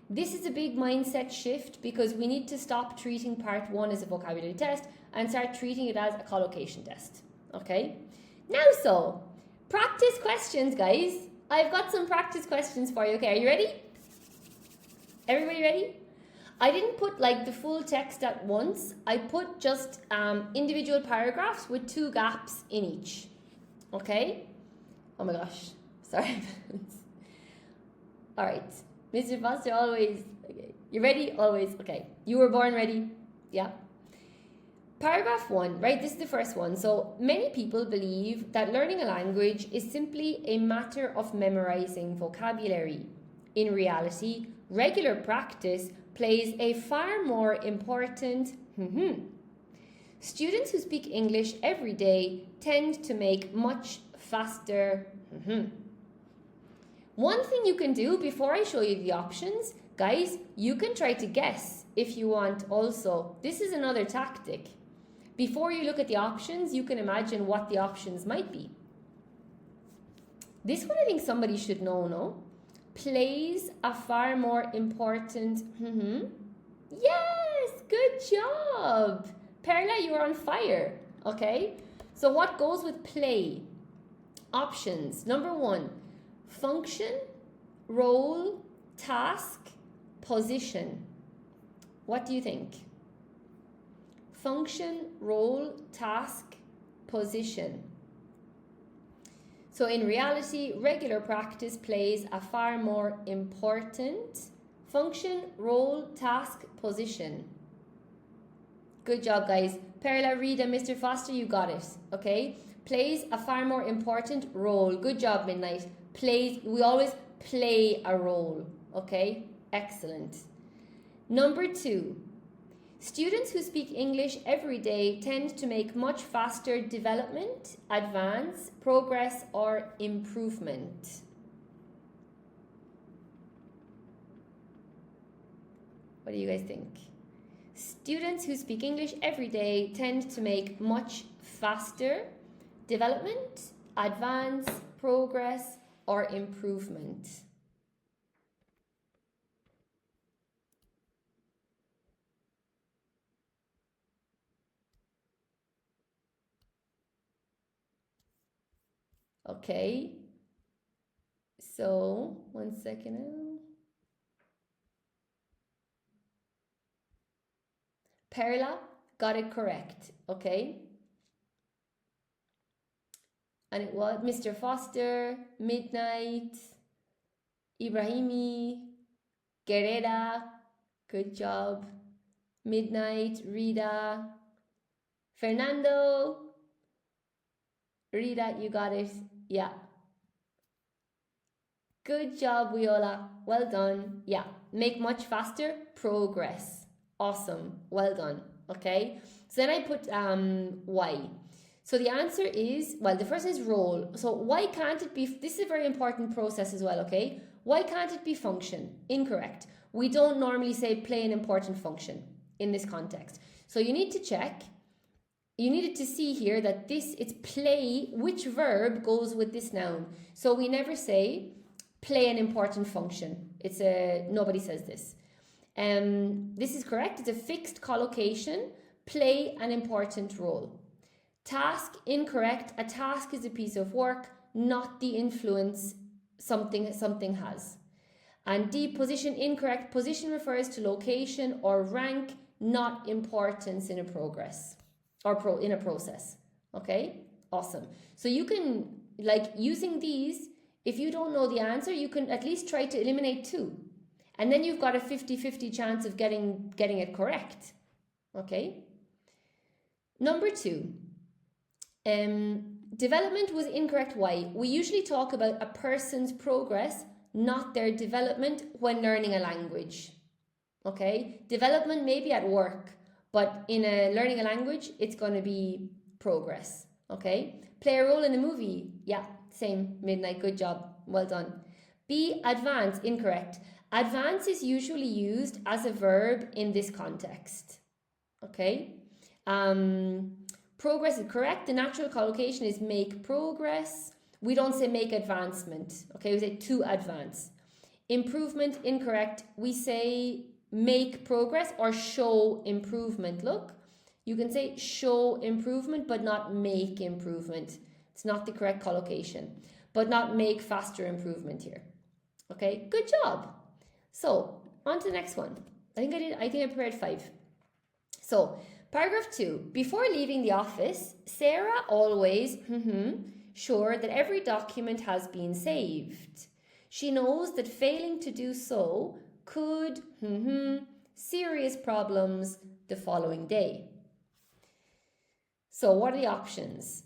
This is a big mindset shift because we need to stop treating part 1 as a vocabulary test and start treating it as a collocation test. Okay? Now so, practice questions, guys. I've got some practice questions for you. Okay, are you ready? Everybody ready? I didn't put like the full text at once. I put just individual paragraphs with 2 gaps in each. Okay? Oh my gosh. Sorry. All right. Mr. Foster, always. Okay. You ready? Always. Okay. You were born ready? Yeah. Paragraph 1, right? This is the first one. So many people believe that learning a language is simply a matter of memorizing vocabulary. In reality, regular practice plays a far more important Students who speak English every day tend to make much faster One thing you can do before I show you the options, guys, you can try to guess if you want also. This is another tactic. Before you look at the options, you can imagine what the options might be. This one I think somebody should know, no? Plays a far more important... Yes, good job. Perla, you are on fire. Okay, so what goes with play? Options. Number 1, function, role, task, position. What do you think? function, role, task, position. So in reality, regular practice plays a far more important function, role, task, position. Good job, guys. Perla, Rita, Mr. Foster, you got it. Okay? Plays a far more important role. Good job, Midnight. Plays, we always play a role. Okay? Excellent. Number 2. Students who speak English every day tend to make much faster development, advance, progress, or improvement. What do you guys think? Students who speak English every day tend to make much faster development, advance, progress, or improvement. Okay, so 1 second now. Perla got it correct, okay? And it was Mr. Foster, Midnight, Ibrahimi, Guerrera, good job. Midnight, Rita, Fernando, Rita, you got it. Yeah. Good job, Viola. Well done. Yeah. Make much faster. Progress. Awesome. Well done. Okay. So then I put why. So the answer is, well, the first is role. So why can't it be, this is a very important process as well, okay? Why can't it be function? Incorrect. We don't normally say play an important function in this context. So you need to check. You needed to see here that it's play, which verb goes with this noun. So we never say play an important function. Nobody says this. This is correct. It's a fixed collocation. Play an important role. Task, incorrect. A task is a piece of work, not the influence something has. And D, position, incorrect. Position refers to location or rank, not importance in a progress or in a process. Okay, awesome. So you can, like, using these, if you don't know the answer, you can at least try to eliminate 2. And then you've got a 50-50 chance of getting it correct. Okay. Number 2. Development was incorrect. Why? We usually talk about a person's progress, not their development when learning a language. Okay? Development may be at work, but in learning a language, it's going to be progress. Okay? Play a role in a movie. Yeah, same. Midnight. Good job. Well done. B, advance. Incorrect. Advance is usually used as a verb in this context. Okay? Progress is correct. The natural collocation is make progress. We don't say make advancement. Okay, we say to advance. Improvement, incorrect. We say make progress or show improvement. Look, you can say show improvement, but not make improvement. It's not the correct collocation, but not make faster improvement here. Okay, good job. So on to the next one. I think I prepared 5. So paragraph 2. Before leaving the office, Sarah always sure that every document has been saved. She knows that failing to do so could serious problems the following day. So what are the options?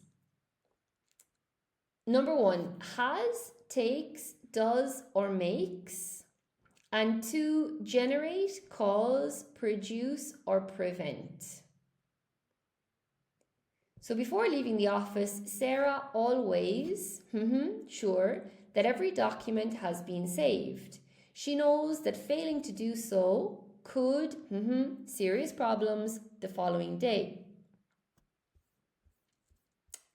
Number 1, has, takes, does, or makes. And 2, generate, cause, produce, or prevent. So before leaving the office, Sarah always sure that every document has been saved. She knows that failing to do so could serious problems the following day.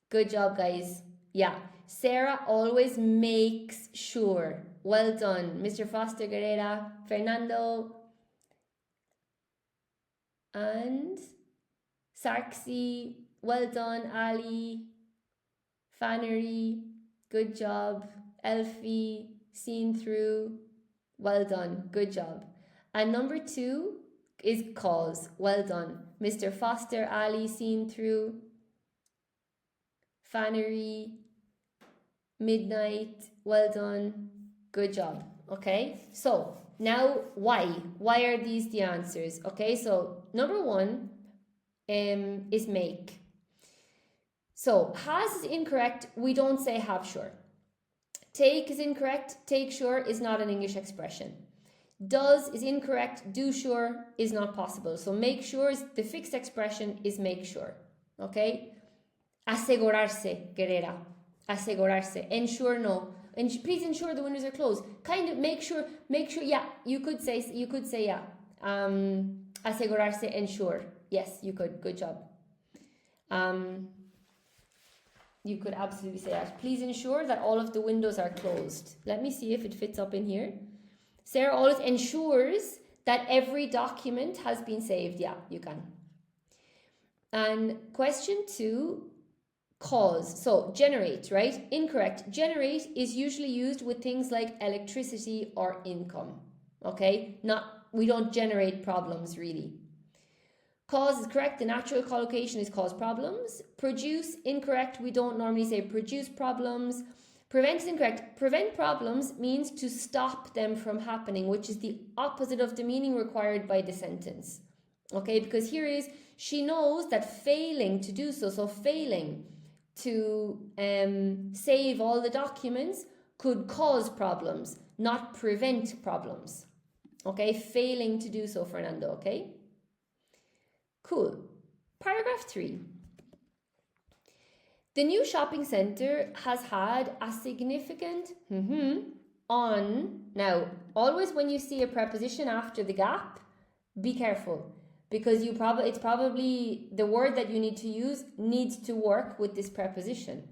Good job, guys. Yeah, Sarah always makes sure. Well done, Mr. Foster, Guerrera, Fernando, and Sarksi. Well done, Ali, Fannery, good job, Elfie, seen through, well done, good job. And number 2, is cause. Well done. Mr. Foster, Ali, seen through, Fannery, midnight. Well done. Good job. Okay, so now why? Why are these the answers? Okay, so number one is make. So has is incorrect. We don't say have sure. Take is incorrect. Take sure is not an English expression. Does is incorrect. Do sure is not possible. So make sure is the fixed expression is make sure. Okay. Asegurarse, Guerrera. Asegurarse. Ensure, no. Please ensure the windows are closed. Kind of make sure. Yeah, you could say yeah. Asegurarse, ensure. Yes, you could. Good job. You could absolutely say that. Please ensure that all of the windows are closed. Let me see if it fits up in here. Sarah always ensures that every document has been saved. Yeah, you can. And question 2, cause. So generate, right? Incorrect. Generate is usually used with things like electricity or income. Okay? We don't generate problems really. Cause is correct. The natural collocation is cause problems. Produce, incorrect. We don't normally say produce problems. Prevent is incorrect. Prevent problems means to stop them from happening, which is the opposite of the meaning required by the sentence. Okay, because here is, she knows that failing to do so failing to save all the documents could cause problems, not prevent problems. Okay, failing to do so, Fernando, okay? Cool. Paragraph 3. The new shopping centre has had a significant on. Now, always when you see a preposition after the gap, be careful, because it's probably the word that you need to use needs to work with this preposition.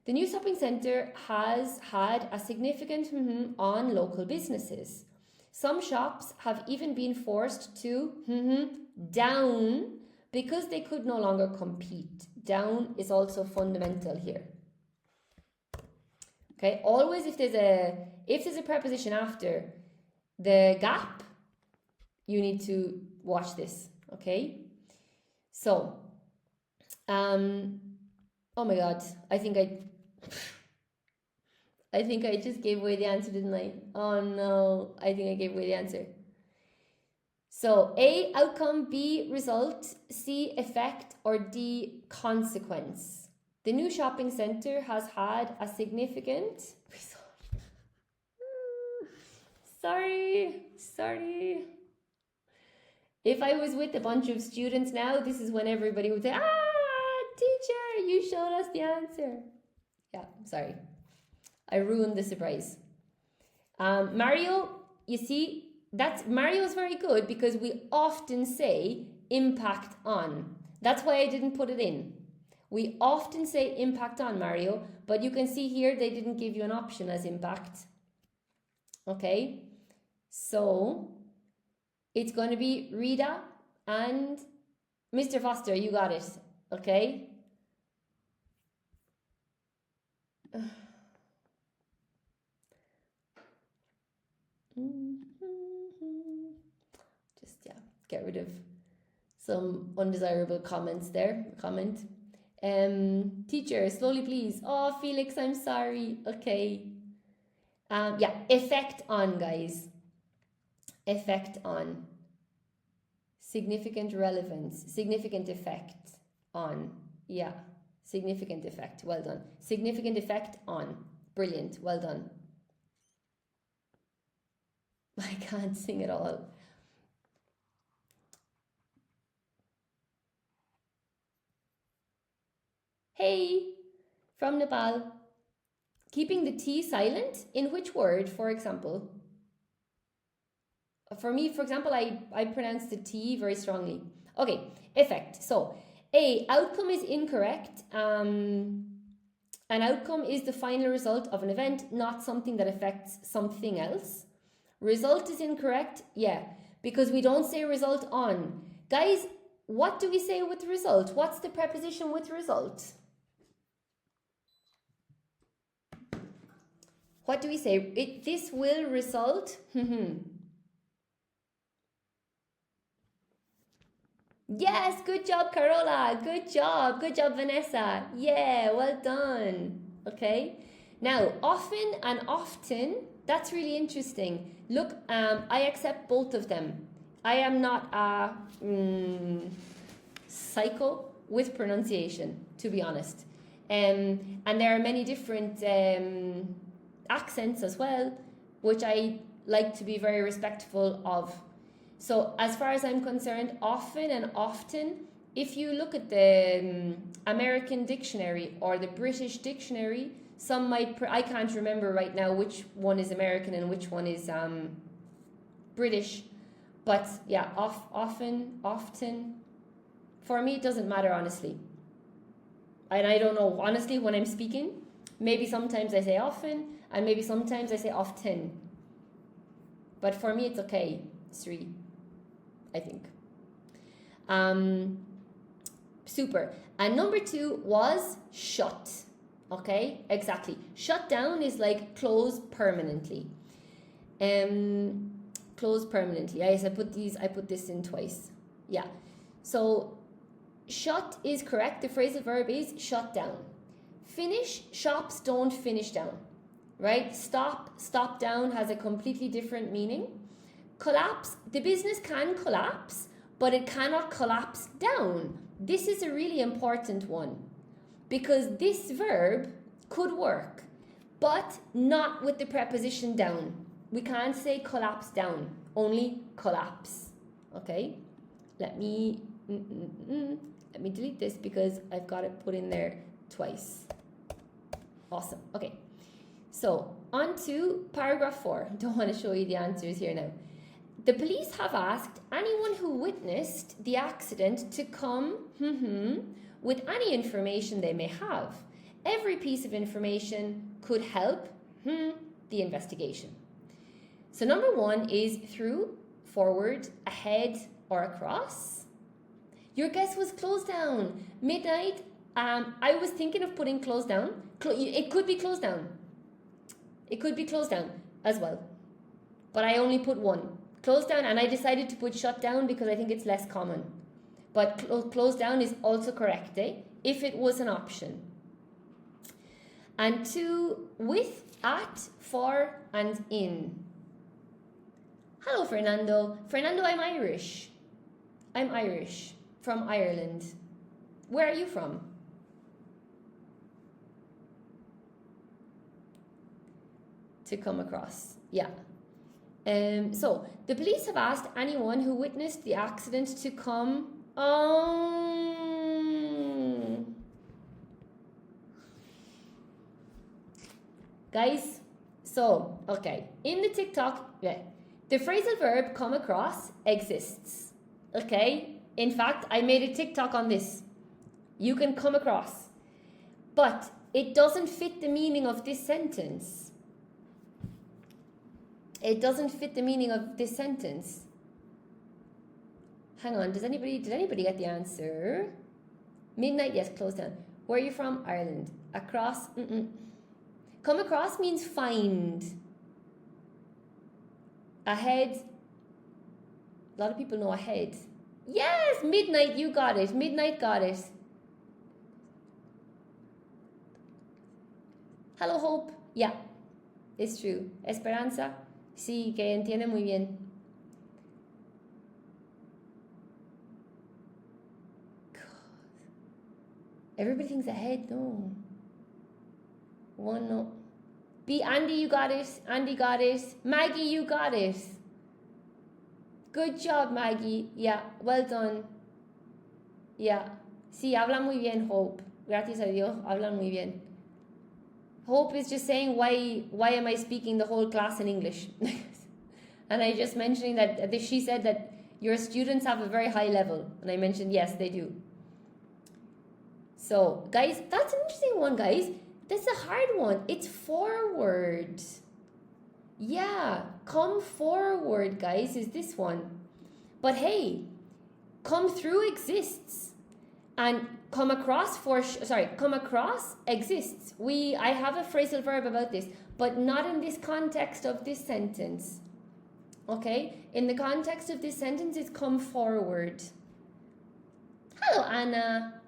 The new shopping centre has had a significant on local businesses. Some shops have even been forced to down because they could no longer compete. Down is also fundamental here. Okay, always if there's a preposition after the gap, you need to watch this. Okay, so oh my god, I think I just gave away the answer, didn't I? Oh no, I think I gave away the answer. So A, outcome, B, result, C, effect, or D, consequence. The new shopping centre has had a significant result. Sorry. If I was with a bunch of students now, this is when everybody would say, teacher, you showed us the answer. Yeah, sorry. I ruined the surprise. Mario, you see, Mario's very good because we often say impact on. That's why I didn't put it in. We often say impact on, Mario, but you can see here they didn't give you an option as impact. Okay, so it's going to be Rita and Mr. Foster, you got it. Okay. Just, yeah, get rid of some undesirable comments there. Teacher, slowly please. Oh, Felix, I'm sorry. Okay. Yeah, effect on, guys. Effect on. Significant relevance. Significant effect on. Yeah, significant effect. Well done. Significant effect on. Brilliant. Well done. I can't sing at all. Hey, from Nepal. Keeping the T silent in which word, for example? For me, for example, I pronounce the T very strongly. Okay, effect. So, A, outcome is incorrect. An outcome is the final result of an event, not something that affects something else. Result is incorrect. Yeah, because we don't say result on. Guys, what do we say with result? What's the preposition with result? What do we say? This will result. Yes, good job, Carola. Good job. Good job, Vanessa. Yeah, well done. Okay. Now, often and often, that's really interesting. Look, I accept both of them. I am not a psycho with pronunciation, to be honest. And there are many different accents as well, which I like to be very respectful of. So as far as I'm concerned, often and often, if you look at the American dictionary or the British dictionary, some might, I can't remember right now which one is American and which one is British, but yeah, often, for me it doesn't matter, honestly. And I don't know, honestly, when I'm speaking, maybe sometimes I say often and maybe sometimes I say often, but for me it's okay, Sri, I think. Super. And number 2 was shut. Okay, exactly. Shut down is like close permanently. Close permanently. Yes, I put this in twice. Yeah. So shut is correct. The phrasal verb is shut down. Finish, shops don't finish down. Right? Stop down has a completely different meaning. Collapse, the business can collapse, but it cannot collapse down. This is a really important one because this verb could work, but not with the preposition down. We can't say collapse down, only collapse. Okay? Let me delete this because I've got it put in there twice. Awesome. Okay. So, on to paragraph 4. Don't want to show you the answers here now. The police have asked anyone who witnessed the accident to come with any information they may have. Every piece of information could help the investigation. So number 1 is through, forward, ahead, or across. Your guess was closed down. Midnight, I was thinking of putting closed down. It could be closed down. It could be closed down as well. But I only put 1. Closed down, and I decided to put shut down because I think it's less common. But closed down is also correct, if it was an option. And 2, with, at, for, and in. Hello, Fernando. Fernando, I'm Irish. I'm Irish, from Ireland. Where are you from? To come across, yeah. So, the police have asked anyone who witnessed the accident to come. Guys, so, okay. In the TikTok, the phrasal verb come across exists. Okay? In fact, I made a TikTok on this. You can come across. But it doesn't fit the meaning of this sentence. It doesn't fit the meaning of this sentence. Hang on, did anybody get the answer? Midnight, yes, closed down. Where are you from? Ireland. Across, Come across means find. Ahead, a lot of people know ahead. Yes, midnight, you got it. Midnight got it. Hello, Hope. Yeah, it's true. Esperanza. Sí, que entiende muy bien. God. Everybody thinks ahead, no. 1, no. B, Andy, you got it. Andy got it. Maggie, you got it. Good job, Maggie. Yeah, well done. Yeah. Sí, hablan muy bien, Hope. Gracias a Dios, hablan muy bien. Hope is just saying, why am I speaking the whole class in English? And I just mentioning that she said that your students have a very high level. And I mentioned, yes, they do. So, guys, that's an interesting one, guys. That's a hard one. It's forward. Yeah, come forward, guys, is this one. But hey, come through exists. And come across exists. I have a phrasal verb about this, but not in this context of this sentence. Okay? In the context of this sentence, it's come forward. Hello, Anna.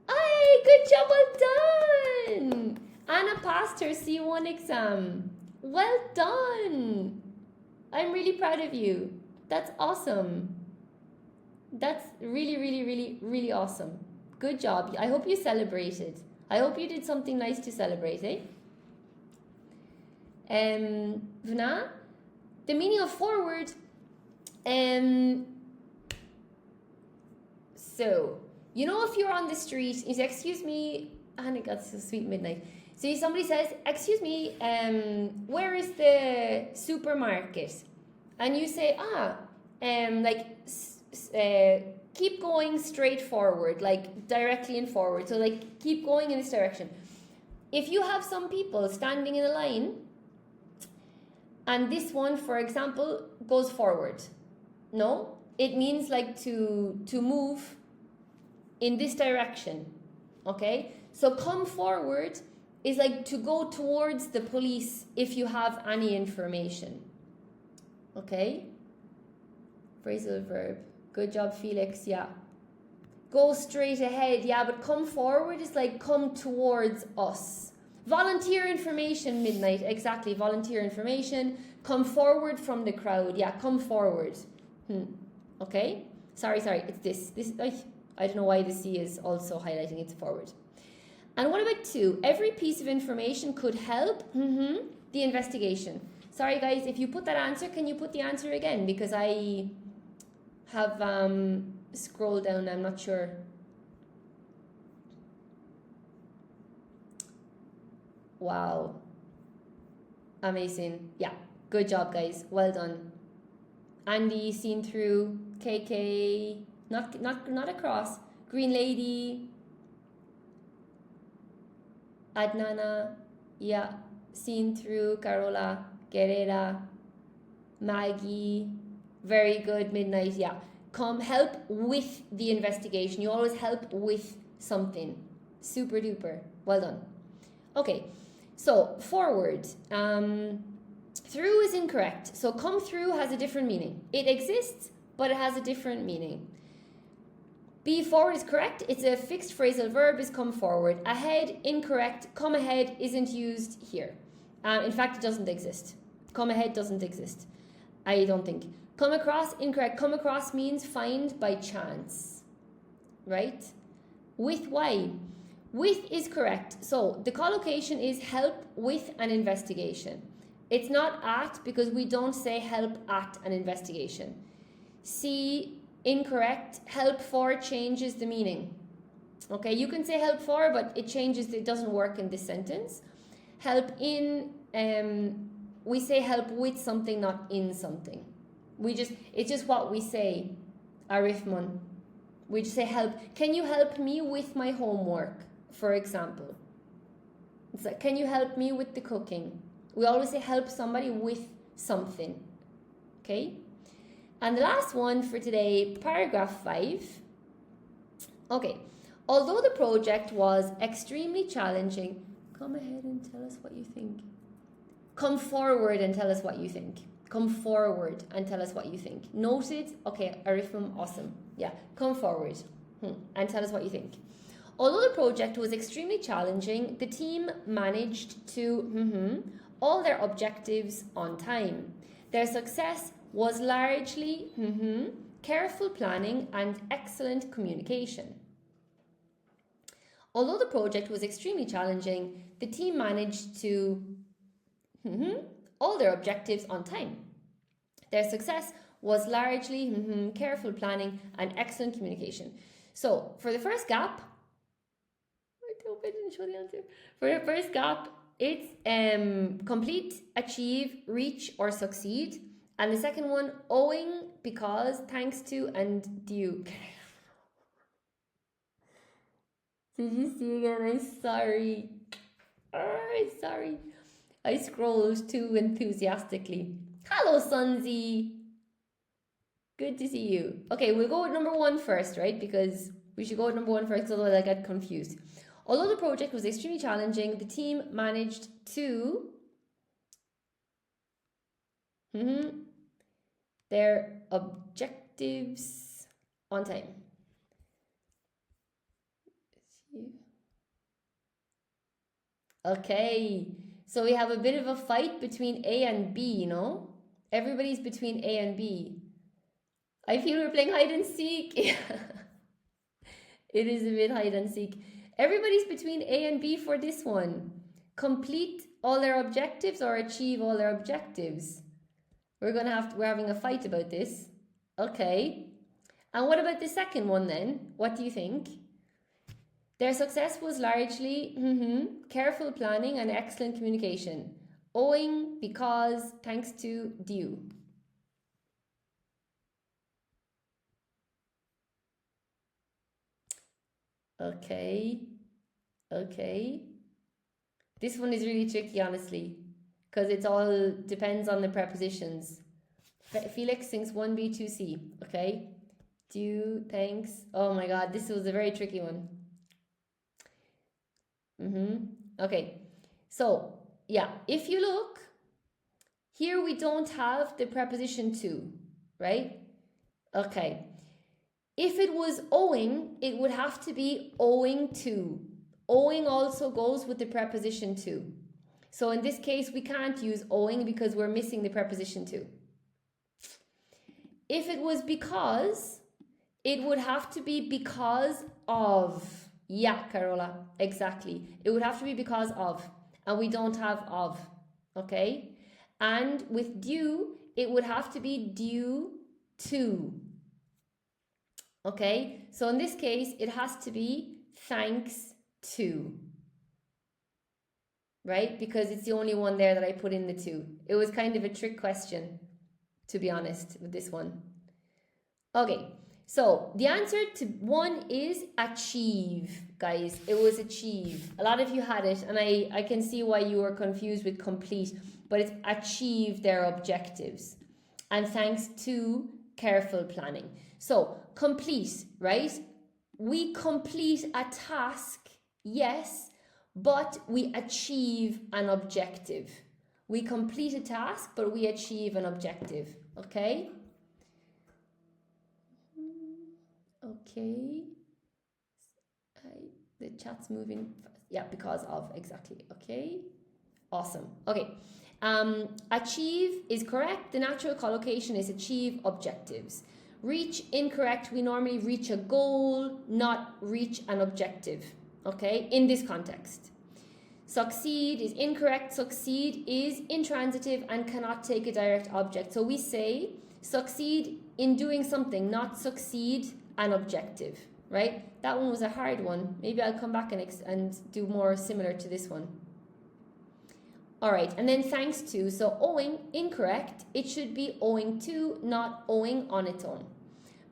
Ay, good job, well done. Anna passed her C1 exam. Well done. I'm really proud of you. That's awesome. That's really, really, really, really awesome. Good job. I hope you celebrated. I hope you did something nice to celebrate, eh? Vna, the meaning of forward. So, you know, if you're on the street, you say, excuse me, and it got so sweet midnight. So somebody says, excuse me, where is the supermarket? And you say, keep going straight forward, like directly and forward. So like keep going in this direction. If you have some people standing in a line, and this one, for example, goes forward, no, it means like to move in this direction, okay? So come forward is like to go towards the police if you have any information, okay? Phrasal verb. Good job, Felix. Yeah. Go straight ahead. Yeah, but come forward is like come towards us. Volunteer information, midnight. Exactly. Volunteer information. Come forward from the crowd. Yeah, come forward. Okay. Sorry. It's this. I don't know why the C is also highlighting it's forward. And what about 2? Every piece of information could help the investigation. Sorry, guys. If you put that answer, can you put the answer again? Because I have scrolled down. I'm not sure. Wow. Amazing. Yeah. Good job, guys. Well done. Andy, seen through. KK. Not across. Green lady. Adnana. Yeah. Seen through. Carola. Guerrera. Maggie. Very good. Midnight. Yeah. Come help with the investigation. You always help with something. Super duper. Well done. Okay. So forward. Through is incorrect. So come through has a different meaning. It exists, but it has a different meaning. Be forward is correct. It's a fixed phrasal verb is come forward. Ahead, incorrect. Come ahead isn't used here. In fact, it doesn't exist. Come ahead doesn't exist. I don't think. Come across, incorrect. Come across means find by chance. Right? With why? With is correct. So the collocation is help with an investigation. It's not at because we don't say help at an investigation. C, incorrect. Help for changes the meaning. Okay, you can say help for, but it changes, it doesn't work in this sentence. Help in, we say help with something, not in something. It's just what we say, arifmon. We just say help. Can you help me with my homework, for example? It's like, can you help me with the cooking? We always say help somebody with something. Okay? And the last one for today, paragraph 5. Okay. Although the project was extremely challenging, come ahead and tell us what you think. Come forward and tell us what you think. Come forward and tell us what you think. Noted? Okay, Arifum, awesome. Yeah, come forward and tell us what you think. Although the project was extremely challenging, the team managed to all their objectives on time. Their success was largely careful planning and excellent communication. Although the project was extremely challenging, the team managed to all their objectives on time. Their success was largely careful planning and excellent communication. So for the first gap, I hope I didn't show the answer. For the first gap, it's complete, achieve, reach, or succeed. And the second one, owing, because, thanks to, and due. Did you see again? I'm sorry. Sorry. I scrolled too enthusiastically. Hello, Sunzi. Good to see you. Okay, we'll go with number 1 first, right? Because we should go with number 1 first, otherwise I get confused. Although the project was extremely challenging, the team managed to their objectives on time. Okay. So we have a bit of a fight between A and B, you know? Everybody's between A and B. I feel we're playing hide and seek. It is a bit hide and seek. Everybody's between A and B for this one. Complete all their objectives or achieve all their objectives. We're having a fight about this. Okay. And what about the second one then? What do you think? Their success was largely careful planning and excellent communication. Owing, because, thanks to, due. Okay. This one is really tricky, honestly, because it all depends on the prepositions. Felix thinks 1B, 2C. Okay. Due, thanks. Oh my God, this was a very tricky one. Okay. So, yeah, if you look, here we don't have the preposition to, right? Okay. If it was owing, it would have to be owing to. Owing also goes with the preposition to. So in this case, we can't use owing because we're missing the preposition to. If it was because, it would have to be because of. Yeah, Carola, exactly. It would have to be because of, and we don't have of, okay? And with due, it would have to be due to. Okay, so in this case, it has to be thanks to, right? Because it's the only one there that I put in the to. It was kind of a trick question, to be honest, with this one. Okay, so the answer to one is achieve, guys. It was achieve. A lot of you had it, and I can see why you were confused with complete, but it's achieve their objectives. And thanks to careful planning. So, complete, right? We complete a task, yes, but we achieve an objective. We complete a task, but we achieve an objective, okay? Okay. The chat's moving. Yeah, because of, exactly, okay? Awesome, okay. Achieve is correct. The natural collocation is achieve objectives. Reach, incorrect. We normally reach a goal, not reach an objective, okay, in this context. Succeed is incorrect. Succeed is intransitive and cannot take a direct object. So we say succeed in doing something, not succeed an objective, right? That one was a hard one. Maybe I'll come back and do more similar to this one. All right, and then thanks to, so owing, incorrect. It should be owing to, not owing on its own.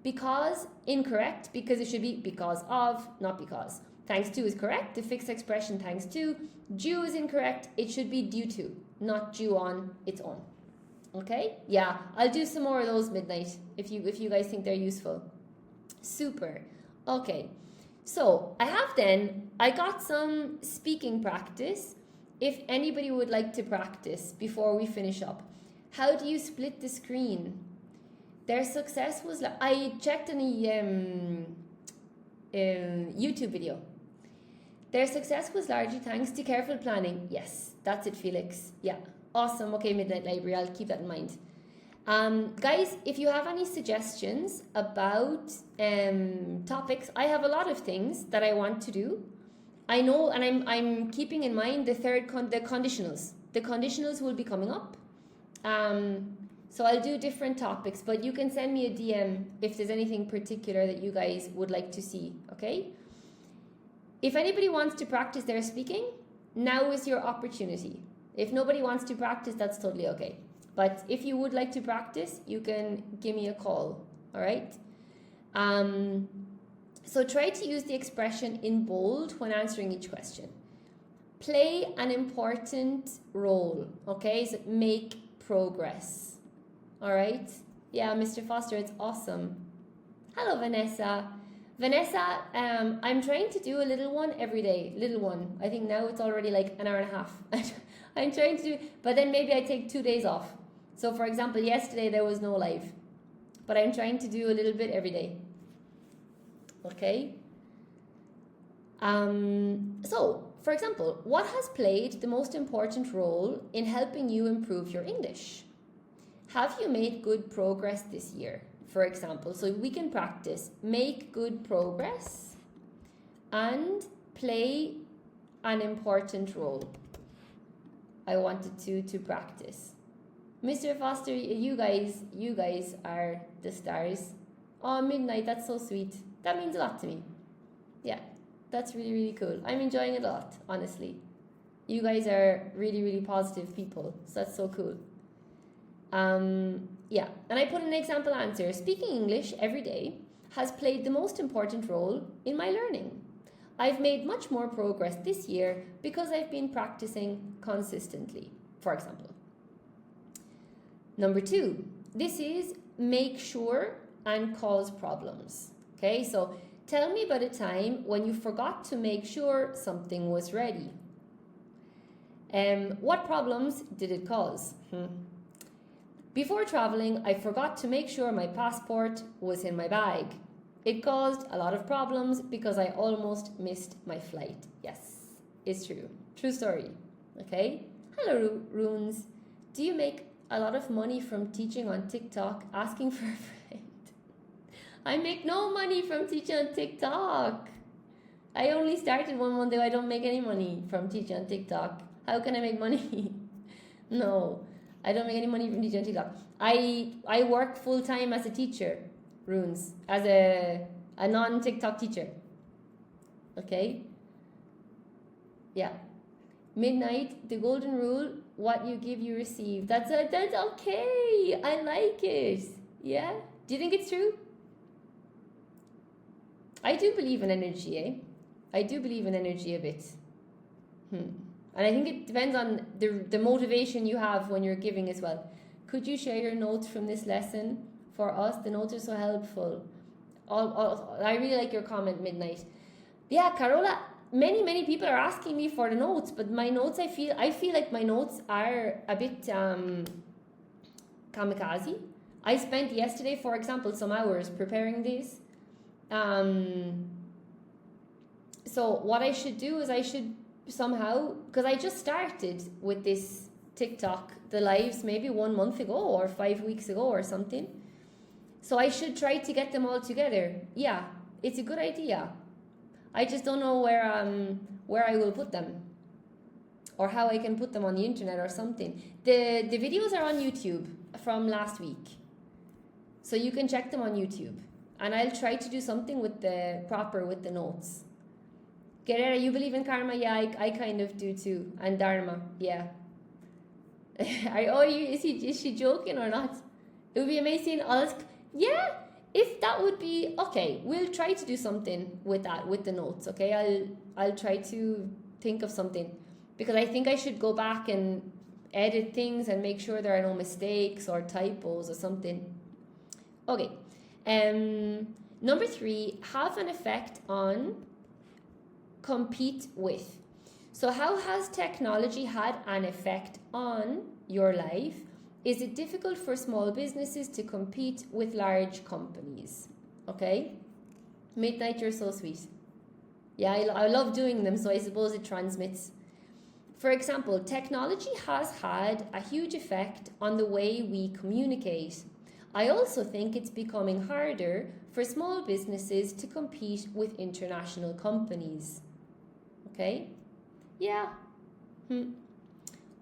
Because, incorrect, because it should be because of, not because. Thanks to is correct, the fixed expression thanks to. Due is incorrect, it should be due to, not due on its own. Okay, yeah, I'll do some more of those midnight if you guys think they're useful. Super. Okay, so I got some speaking practice. If anybody would like to practice before we finish up, how do you split the screen? Their success was, I checked in a YouTube video. Their success was largely thanks to careful planning. Yes, that's it, Felix. Yeah, awesome. Okay, Midnight Library, I'll keep that in mind. Guys, if you have any suggestions about topics, I have a lot of things that I want to do. I know, and I'm keeping in mind the conditionals. The conditionals will be coming up. So I'll do different topics, but you can send me a DM if there's anything particular that you guys would like to see, okay? If anybody wants to practice their speaking, now is your opportunity. If nobody wants to practice, that's totally okay. But if you would like to practice, you can give me a call, all right? So try to use the expression in bold when answering each question. Play an important role, okay? So make progress. All right? Yeah, Mr. Foster, it's awesome. Hello, Vanessa. Vanessa, I'm trying to do a little one every day. Little one. I think now it's already like an hour and a half. I'm trying to do, but then maybe I take 2 days off. So for example, yesterday there was no live. But I'm trying to do a little bit every day. Okay? So, for example, what has played the most important role in helping you improve your English? Have you made good progress this year? For example, so we can practice make good progress and play an important role. I wanted to practice. Mr. Foster, you guys are the stars. Oh, midnight, that's so sweet. That means a lot to me. Yeah, that's really, really cool. I'm enjoying it a lot, honestly. You guys are really, really positive people, so that's so cool. Yeah, and I put an example answer. Speaking English every day has played the most important role in my learning. I've made much more progress this year because I've been practicing consistently, for example. Number 2, this is make sure and cause problems. Okay, so tell me about a time when you forgot to make sure something was ready. What problems did it cause? Before traveling, I forgot to make sure my passport was in my bag. It caused a lot of problems because I almost missed my flight. Yes, it's true. True story. Okay? Hello, Runes. Do you make a lot of money from teaching on TikTok, asking for a friend? I make no money from teaching on TikTok. I only started 1 month ago. I don't make any money from teaching on TikTok. How can I make money? No. I don't make any money from teaching on TikTok. I work full time as a teacher, Runes, as a non-TikTok teacher. Okay? Yeah. Midnight, the golden rule, what you give, you receive. That's okay. I like it. Yeah? Do you think it's true? I do believe in energy, eh? I do believe in energy a bit. And I think it depends on the motivation you have when you're giving as well. Could you share your notes from this lesson for us? The notes are so helpful. I really like your comment, Midnight. Yeah, Carola, many people are asking me for the notes, but my notes, I feel like my notes are a bit kamikaze. I spent yesterday, for example, some hours preparing these. So what I should do is I should somehow, because I just started with this TikTok, the lives maybe 1 month ago or 5 weeks ago or something. So I should try to get them all together. Yeah, it's a good idea. I just don't know where I will put them or how I can put them on the internet or something. The videos are on YouTube from last week. So you can check them on YouTube. And I'll try to do something with the notes. Guerrera, you believe in karma? Yeah, I kind of do too. And dharma, yeah. Is she joking or not? It would be amazing. Yeah, if that would be okay. We'll try to do something with that, with the notes. Okay, I'll try to think of something because I think I should go back and edit things and make sure there are no mistakes or typos or something. Okay. Number 3, have an effect on. Compete with. So how has technology had an effect on your life? Is it difficult for small businesses to compete with large companies? Okay. Midnight, you're so sweet. Yeah, I love doing them, so I suppose it transmits. For example, technology has had a huge effect on the way we communicate. I also think it's becoming harder for small businesses to compete with international companies. Okay? Yeah.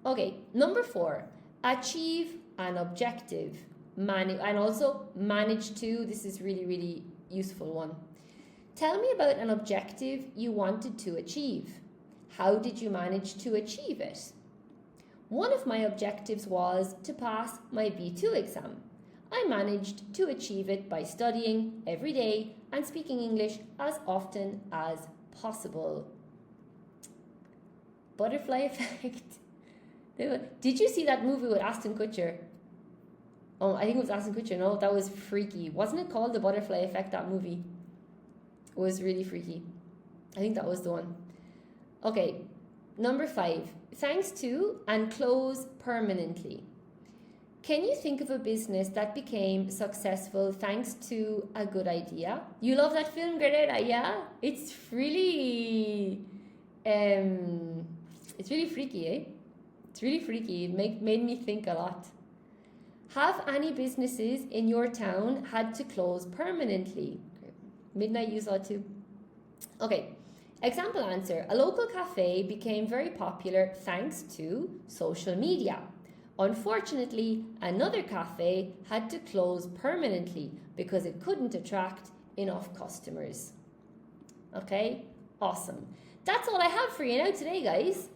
Okay, number 4, achieve an objective. And also manage to, this is really, really useful one. Tell me about an objective you wanted to achieve. How did you manage to achieve it? One of my objectives was to pass my B2 exam. I managed to achieve it by studying every day and speaking English as often as possible. Butterfly effect. Did you see that movie with Ashton Kutcher? Oh, I think it was Ashton Kutcher. No, that was freaky. Wasn't it called The Butterfly Effect, that movie? It was really freaky. I think that was the one. Okay, number 5. Thanks to and close permanently. Can you think of a business that became successful thanks to a good idea? You love that film, Guerrera, yeah? It's really It's really freaky, eh? It's really freaky. It made me think a lot. Have any businesses in your town had to close permanently? Midnight, you saw too. Okay. Example answer. A local cafe became very popular thanks to social media. Unfortunately, another cafe had to close permanently because it couldn't attract enough customers. Okay, awesome. That's all I have for you now today, guys.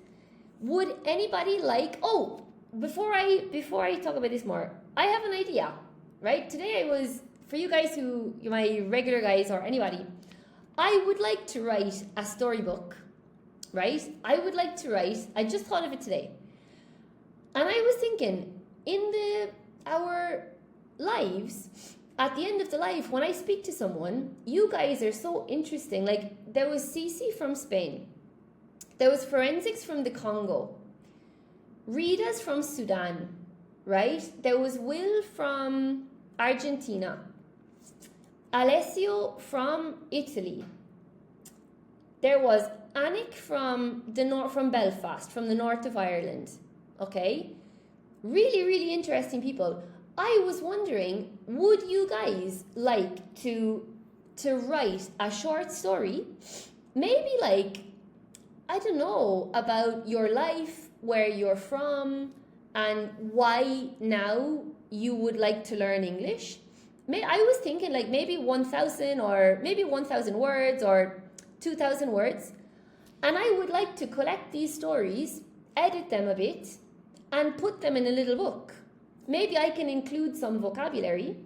Would anybody like, before I talk about this more, I have an idea, right? Today I was, for you guys who, my regular guys or anybody, I would like to write a storybook, right? I just thought of it today. And I was thinking, in our lives, at the end of the life, when I speak to someone, you guys are so interesting. Like, there was Cici from Spain. There was Forensics from the Congo. Rita's from Sudan, right? There was Will from Argentina. Alessio from Italy. There was Anik from Belfast, from the north of Ireland. Okay? Really, really interesting people. I was wondering, would you guys like to write a short story? Maybe like, I don't know, about your life, where you're from, and why now you would like to learn English. I was thinking like maybe 1,000 or maybe 1,000 words or 2,000 words. And I would like to collect these stories, edit them a bit, and put them in a little book. Maybe I can include some vocabulary.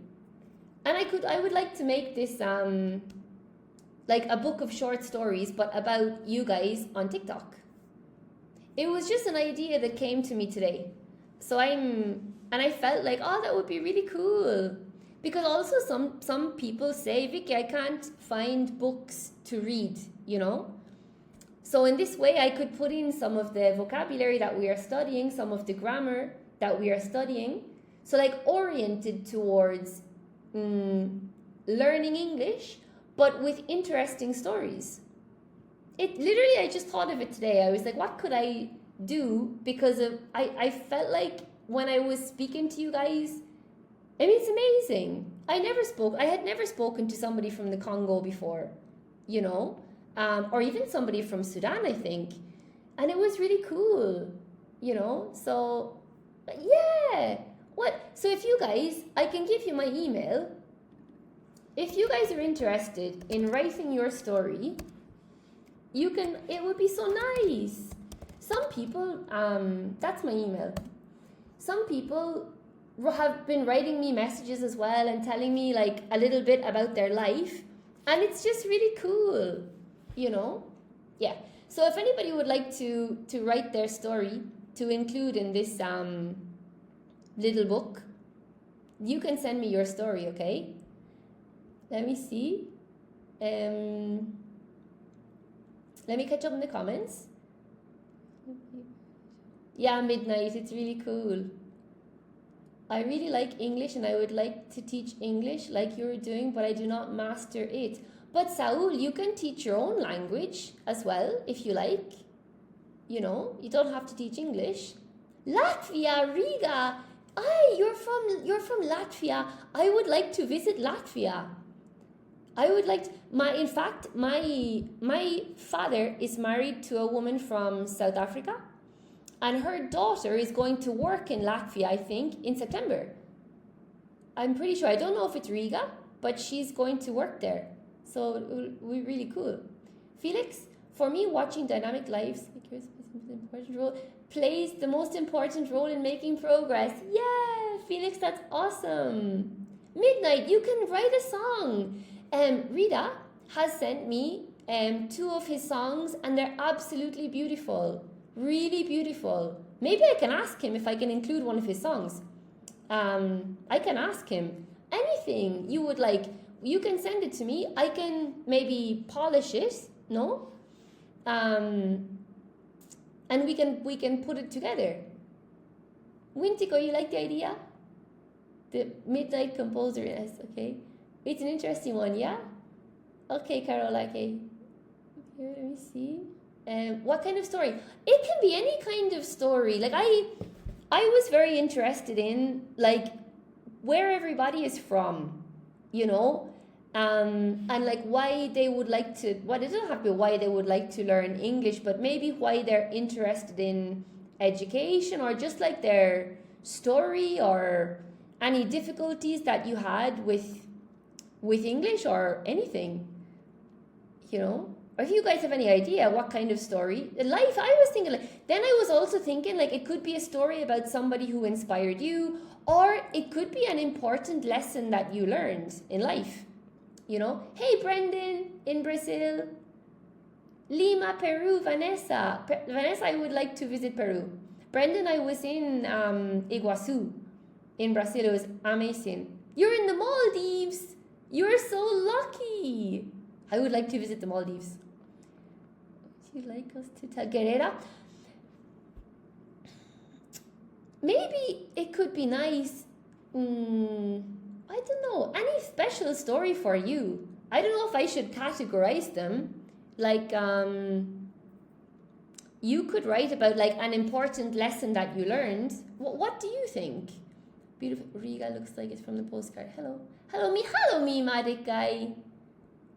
And I would like to make this like a book of short stories, but about you guys on TikTok. It was just an idea that came to me today. So I felt like, that would be really cool. Because also some people say, Vikki, I can't find books to read, So in this way, I could put in some of the vocabulary that we are studying, some of the grammar that we are studying. So like oriented towards learning English, but with interesting stories. I just thought of it today. I was like, what could I do? Because I felt like when I was speaking to you guys, it's amazing. I had never spoken to somebody from the Congo before, or even somebody from Sudan, I think. And it was really cool, So, yeah. So if you guys, I can give you my email. If you guys are interested in writing your story, it would be so nice. Some people, that's my email. Some people have been writing me messages as well and telling me like a little bit about their life, and it's just really cool, Yeah. So if anybody would like to write their story to include in this little book, you can send me your story, okay? Let me see. Let me catch up in the comments. Yeah, Midnight, it's really cool. I really like English and I would like to teach English like you were doing, but I do not master it. But Saul, you can teach your own language as well if you like. You don't have to teach English. Latvia, Riga. You're from Latvia. I would like to visit Latvia. I would like to, my father is married to a woman from South Africa. And her daughter is going to work in Latvia, I think, in September. I'm pretty sure. I don't know if it's Riga, but she's going to work there. So it will be really cool. Felix, for me, watching dynamic lives plays the most important role in making progress. Yeah, Felix, that's awesome. Midnight, you can write a song. Rita has sent me 2 of his songs, and they're absolutely beautiful. Really beautiful. Maybe I can ask him if I can include one of his songs. I can ask him anything you would like. You can send it to me. I can maybe polish it, no? And we can put it together. Wintico, you like the idea? The Midnight Composer, yes, okay. It's an interesting one, yeah? Okay, Carol, okay. Here, let me see. What kind of story? It can be any kind of story. Like I was very interested in like where everybody is from, you know, and like why they would like to. Well, it doesn't have to be why they would like to learn English, but maybe why they're interested in education, or just like their story, or any difficulties that you had with English or anything, you know. Or if you guys have any idea what kind of story, life, I was thinking, like, then I was also thinking, like, it could be a story about somebody who inspired you, or it could be an important lesson that you learned in life, you know. Hey, Brendan in Brazil. Lima, Peru, Vanessa. Vanessa, I would like to visit Peru. Brendan, I was in Iguazu in Brazil. It was amazing. You're in the Maldives. You're so lucky. I would like to visit the Maldives. Would you like us to tell Guerrera? Maybe it could be nice. I don't know. Any special story for you? I don't know if I should categorize them. Like, you could write about like an important lesson that you learned. What do you think? Beautiful. Riga looks like it's from the postcard. Hello. Hello, me, Madik guy.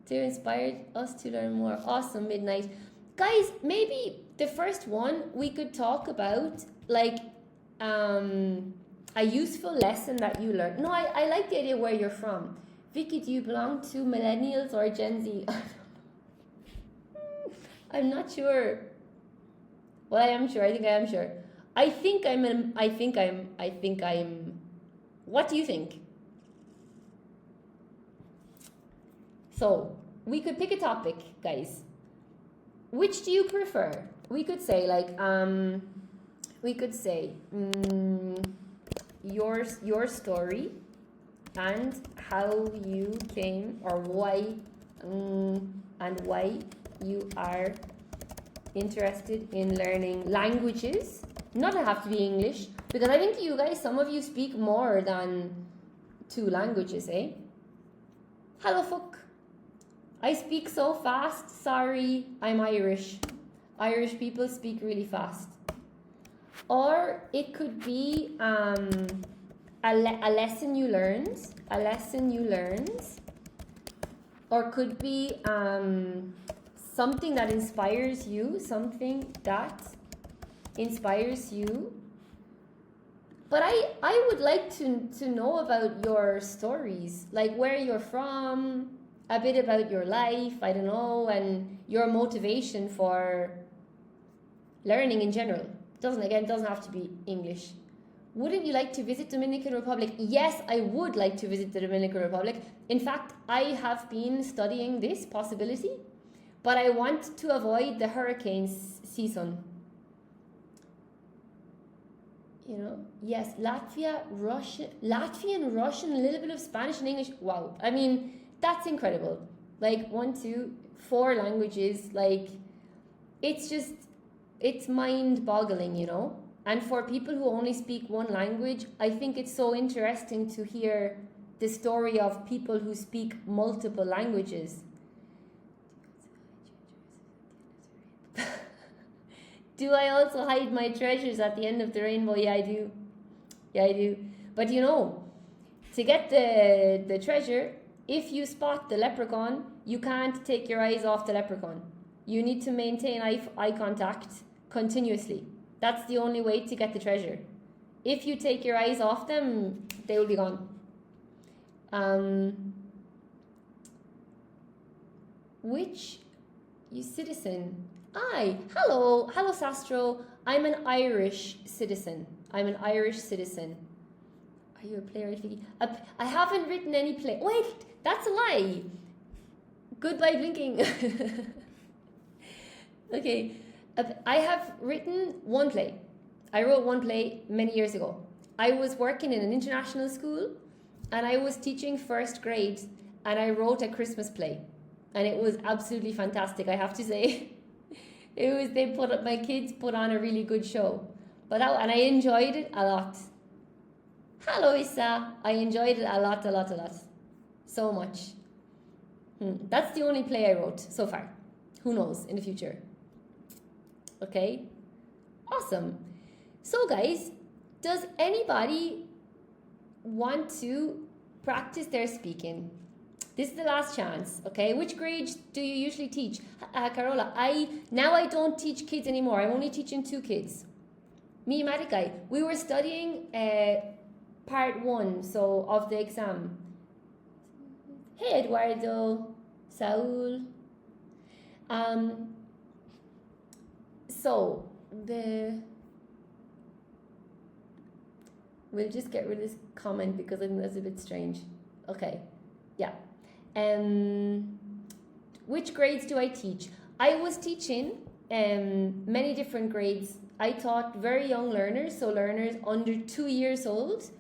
They inspired us to learn more. Awesome, midnight. Guys, maybe the first one we could talk about like a useful lesson that you learned. No, I like the idea where you're from. Vikki, do you belong to millennials or Gen Z? I'm not sure. Well, I am sure. I think I am sure. I think I'm. What do you think? So we could pick a topic, guys. Which do you prefer? We could say like your story and how you came, or why and why you are interested in learning languages. Not have to be English, because I think you guys, some of you speak more than 2 languages, eh? Hello, Fuck. I speak so fast. Sorry, I'm Irish. Irish people speak really fast. Or it could be a lesson you learned. A lesson you learned. Or could be something that inspires you. Something that inspires you. But I would like to know about your stories. Like where you're from. A bit about your life, I don't know, and your motivation for learning in general. Doesn't have to be English. Wouldn't you like to visit Dominican Republic? Yes, I would like to visit the Dominican Republic. In fact, I have been studying this possibility, but I want to avoid the hurricane season. You know, yes, Latvian, Russian, a little bit of Spanish and English. Wow, I mean, that's incredible. Like 1, 2, 4 languages. Like, it's mind-boggling, you know. And for people who only speak 1 language, I think it's so interesting to hear the story of people who speak multiple languages. Do I also hide my treasures at the end of the rainbow? Yeah, I do. Yeah, I do. But you know, to get the treasure, if you spot the leprechaun, you can't take your eyes off the leprechaun. You need to maintain eye contact continuously. That's the only way to get the treasure. If you take your eyes off them, they will be gone. Which citizen? Hello, Sastro. I'm an Irish citizen. Are you a playwright, Vikki? I haven't written any play. Wait, that's a lie. Goodbye, blinking. Okay, I have written 1 play. I wrote 1 play many years ago. I was working in an international school, and I was teaching 1st grade, and I wrote a Christmas play, and it was absolutely fantastic, I have to say. My kids put on a really good show, and I enjoyed it a lot. Hello, Issa. I enjoyed it a lot. So much. That's the only play I wrote so far. Who knows in the future? Okay, awesome. So guys, does anybody want to practice their speaking? This is the last chance, okay? Which grades do you usually teach? Carola, I don't teach kids anymore. I'm only teaching 2 kids. Me and Madikai, we were studying part 1, so of the exam. Hey Eduardo, Saul. So we'll just get rid of this comment because I think that's a bit strange. Okay, yeah. Which grades do I teach? I was teaching many different grades. I taught very young learners, so learners under 2 years old,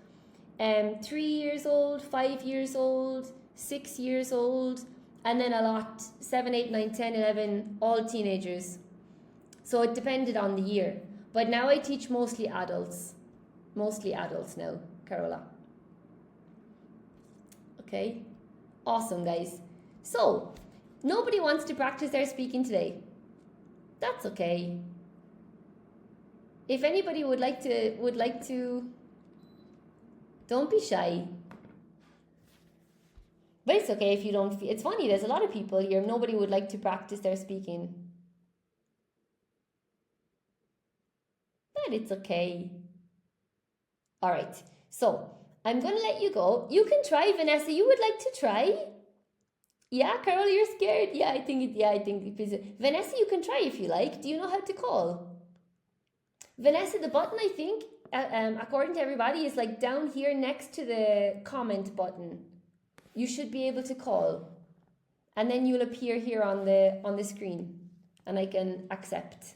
3 years old, 5 years old, 6 years old, and then a lot 7, 8, 9, 10, 11, all teenagers. So it depended on the year. But now I teach mostly adults. Mostly adults now, Carola. Okay, awesome guys. So, nobody wants to practice their speaking today. That's okay. If anybody would like to, don't be shy. But it's okay if you don't feel, it's funny, there's a lot of people here, nobody would like to practice their speaking. But it's okay. All right, so I'm going to let you go. You can try, Vanessa. You would like to try? Yeah, Carol, you're scared. Yeah, I think Vanessa, you can try if you like. Do you know how to call? Vanessa, the button, I think, according to everybody, is like down here next to the comment button. You should be able to call. And then you'll appear here on the screen. And I can accept.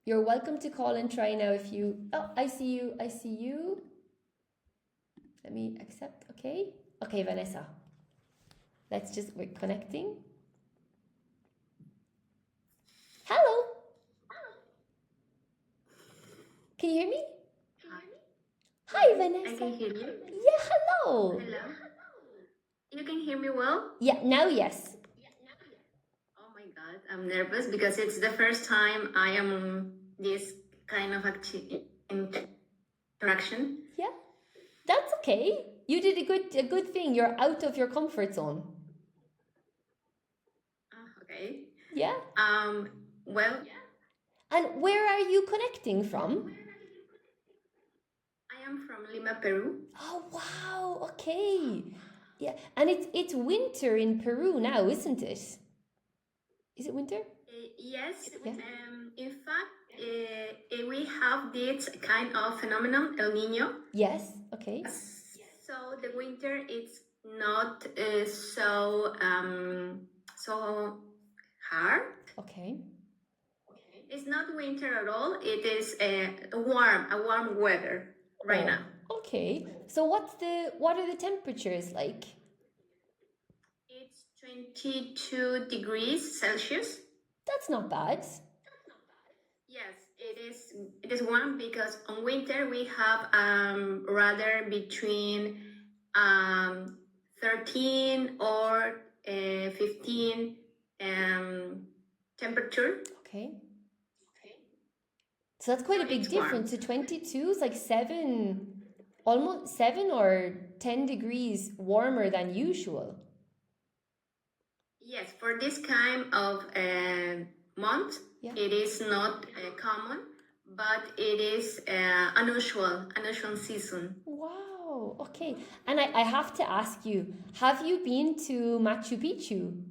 You're welcome to call and try now if you... Oh, I see you. Let me accept, okay? Okay, Vanessa. We're connecting. Hello. Can you hear me? Hi, Vanessa. I can hear you. Yeah, hello. Hello. You can hear me well? Yeah, now yes. Oh my God, I'm nervous because it's the first time I am this kind of interaction. Yeah, that's okay. You did a good thing. You're out of your comfort zone. Okay. Yeah. Well. And where are you connecting from? I am from Lima, Peru. Oh wow. Okay. Yeah, and it's winter in Peru now, isn't it? Is it winter? Yes. Yeah. In fact, we have this kind of phenomenon, El Niño. Yes. Okay. So the winter is not so hard. Okay. It's not winter at all. It is a warm weather right now. Okay. So what are the temperatures like? It's 22 degrees Celsius. That's not bad. Yes, it is warm because on winter we have rather between 13 or 15 temperature. Okay. So that's quite a big difference. So 22 is like 7, almost 7 or 10 degrees warmer than usual. Yes, for this kind of month, it is not common, but it is unusual season. Wow, okay. And I have to ask you, have you been to Machu Picchu?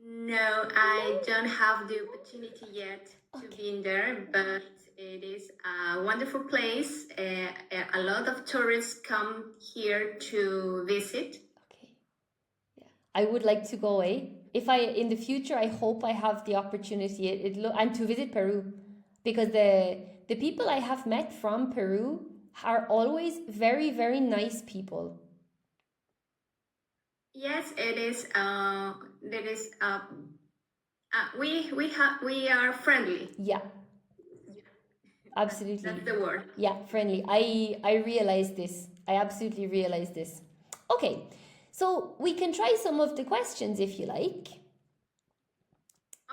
No, I don't have the opportunity yet to be in there, but it is a wonderful place. A lot of tourists come here to visit. Okay, yeah, I would like to go. In the future, I hope I have the opportunity and to visit Peru, because the people I have met from Peru are always very, very nice people. Yes, it is. We are friendly. Yeah, absolutely. That's the word. Yeah, friendly. I realize this. I absolutely realize this. Okay, so we can try some of the questions if you like.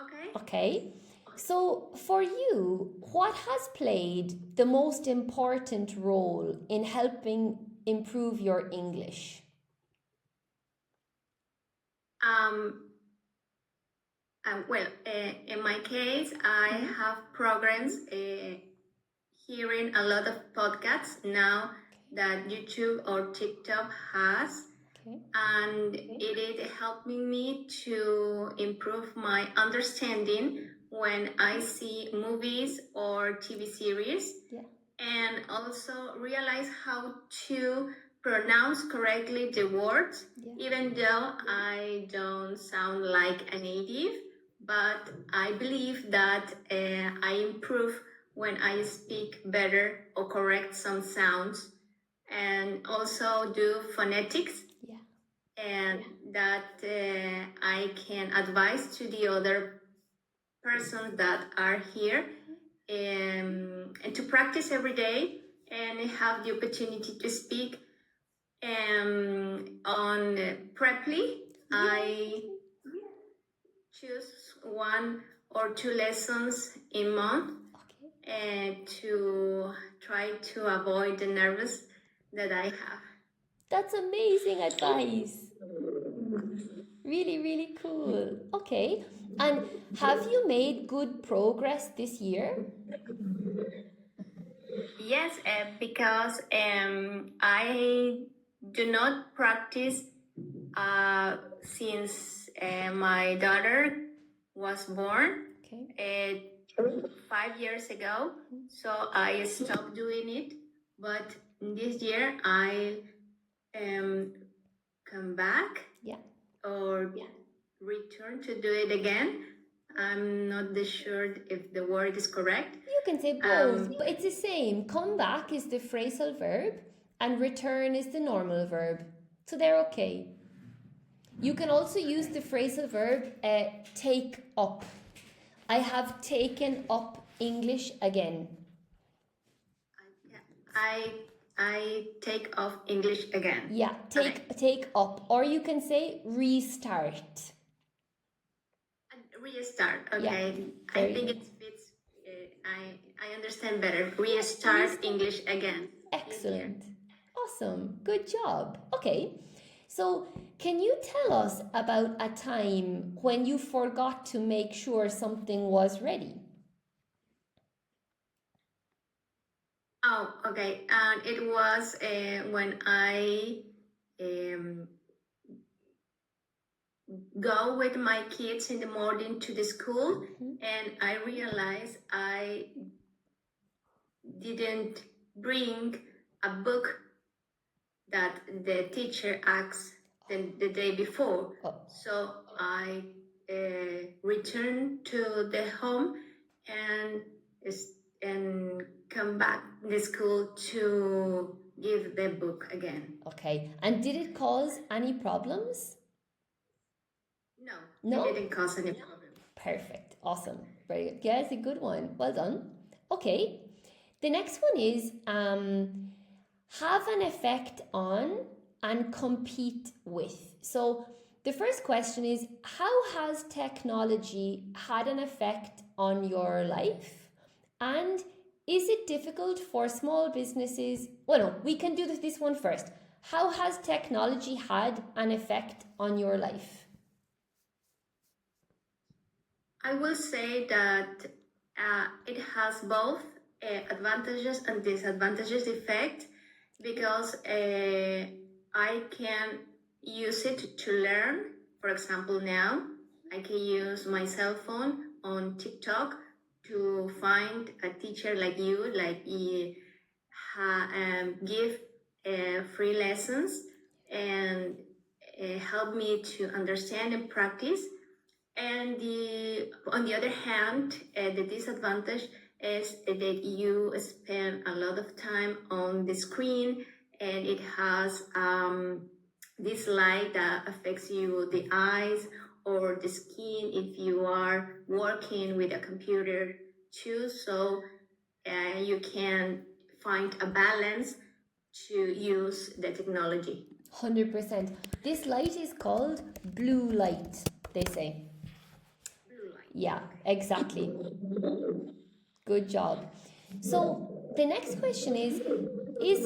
Okay. Okay. So for you, what has played the most important role in helping improve your English? In my case, I have programs hearing a lot of podcasts now that YouTube or TikTok has. Okay. And it is helping me to improve my understanding when I see movies or TV series, Yeah. and also realize how to pronounce correctly the words, even though I don't sound like a native. But I believe that I improve when I speak better or correct some sounds, and also do phonetics, and that I can advise to the other persons that are here, and to practice every day and have the opportunity to speak on Preply. I choose 1 or 2 lessons a month to try to avoid the nervous that I have. That's amazing advice. Really, really cool. Okay. And have you made good progress this year? Yes, because I do not practice since my daughter was born 5 years ago. So I stopped doing it. But this year I come back or return to do it again. I'm not sure if the word is correct. You can say both, but it's the same. Come back is the phrasal verb and return is the normal verb. So they're okay. You can also use the phrasal verb take up. I have taken up English again. I take off English again. Yeah, take up. Or you can say restart. Restart, okay. Yeah, I think it fits. I understand better. Restart English again. Excellent. Awesome. Good job. Okay. So, can you tell us about a time when you forgot to make sure something was ready? Oh, okay. And it was when I go with my kids in the morning to the school, and I realized I didn't bring a book that the teacher asked the day before. So I returned to the home and come back to the school to give the book again. Okay. And did it cause any problems? No, it didn't cause any problem. Perfect. Awesome. Very good. Yeah, it's a good one. Well done. Okay. The next one is have an effect on and compete with. So the first question is, how has technology had an effect on your life? And is it difficult for small businesses? Well, no, we can do this one first. How has technology had an effect on your life? I will say that it has both advantages and disadvantages effect, because I can use it to learn. For example, now I can use my cell phone on TikTok to find a teacher like you, give free lessons and help me to understand and practice. And on the other hand, the disadvantage is that you spend a lot of time on the screen, and it has this light that affects you, the eyes or the skin, if you are working with a computer too. So you can find a balance to use the technology. 100%. This light is called blue light, they say. Blue light. Yeah, exactly. Good job. So the next question is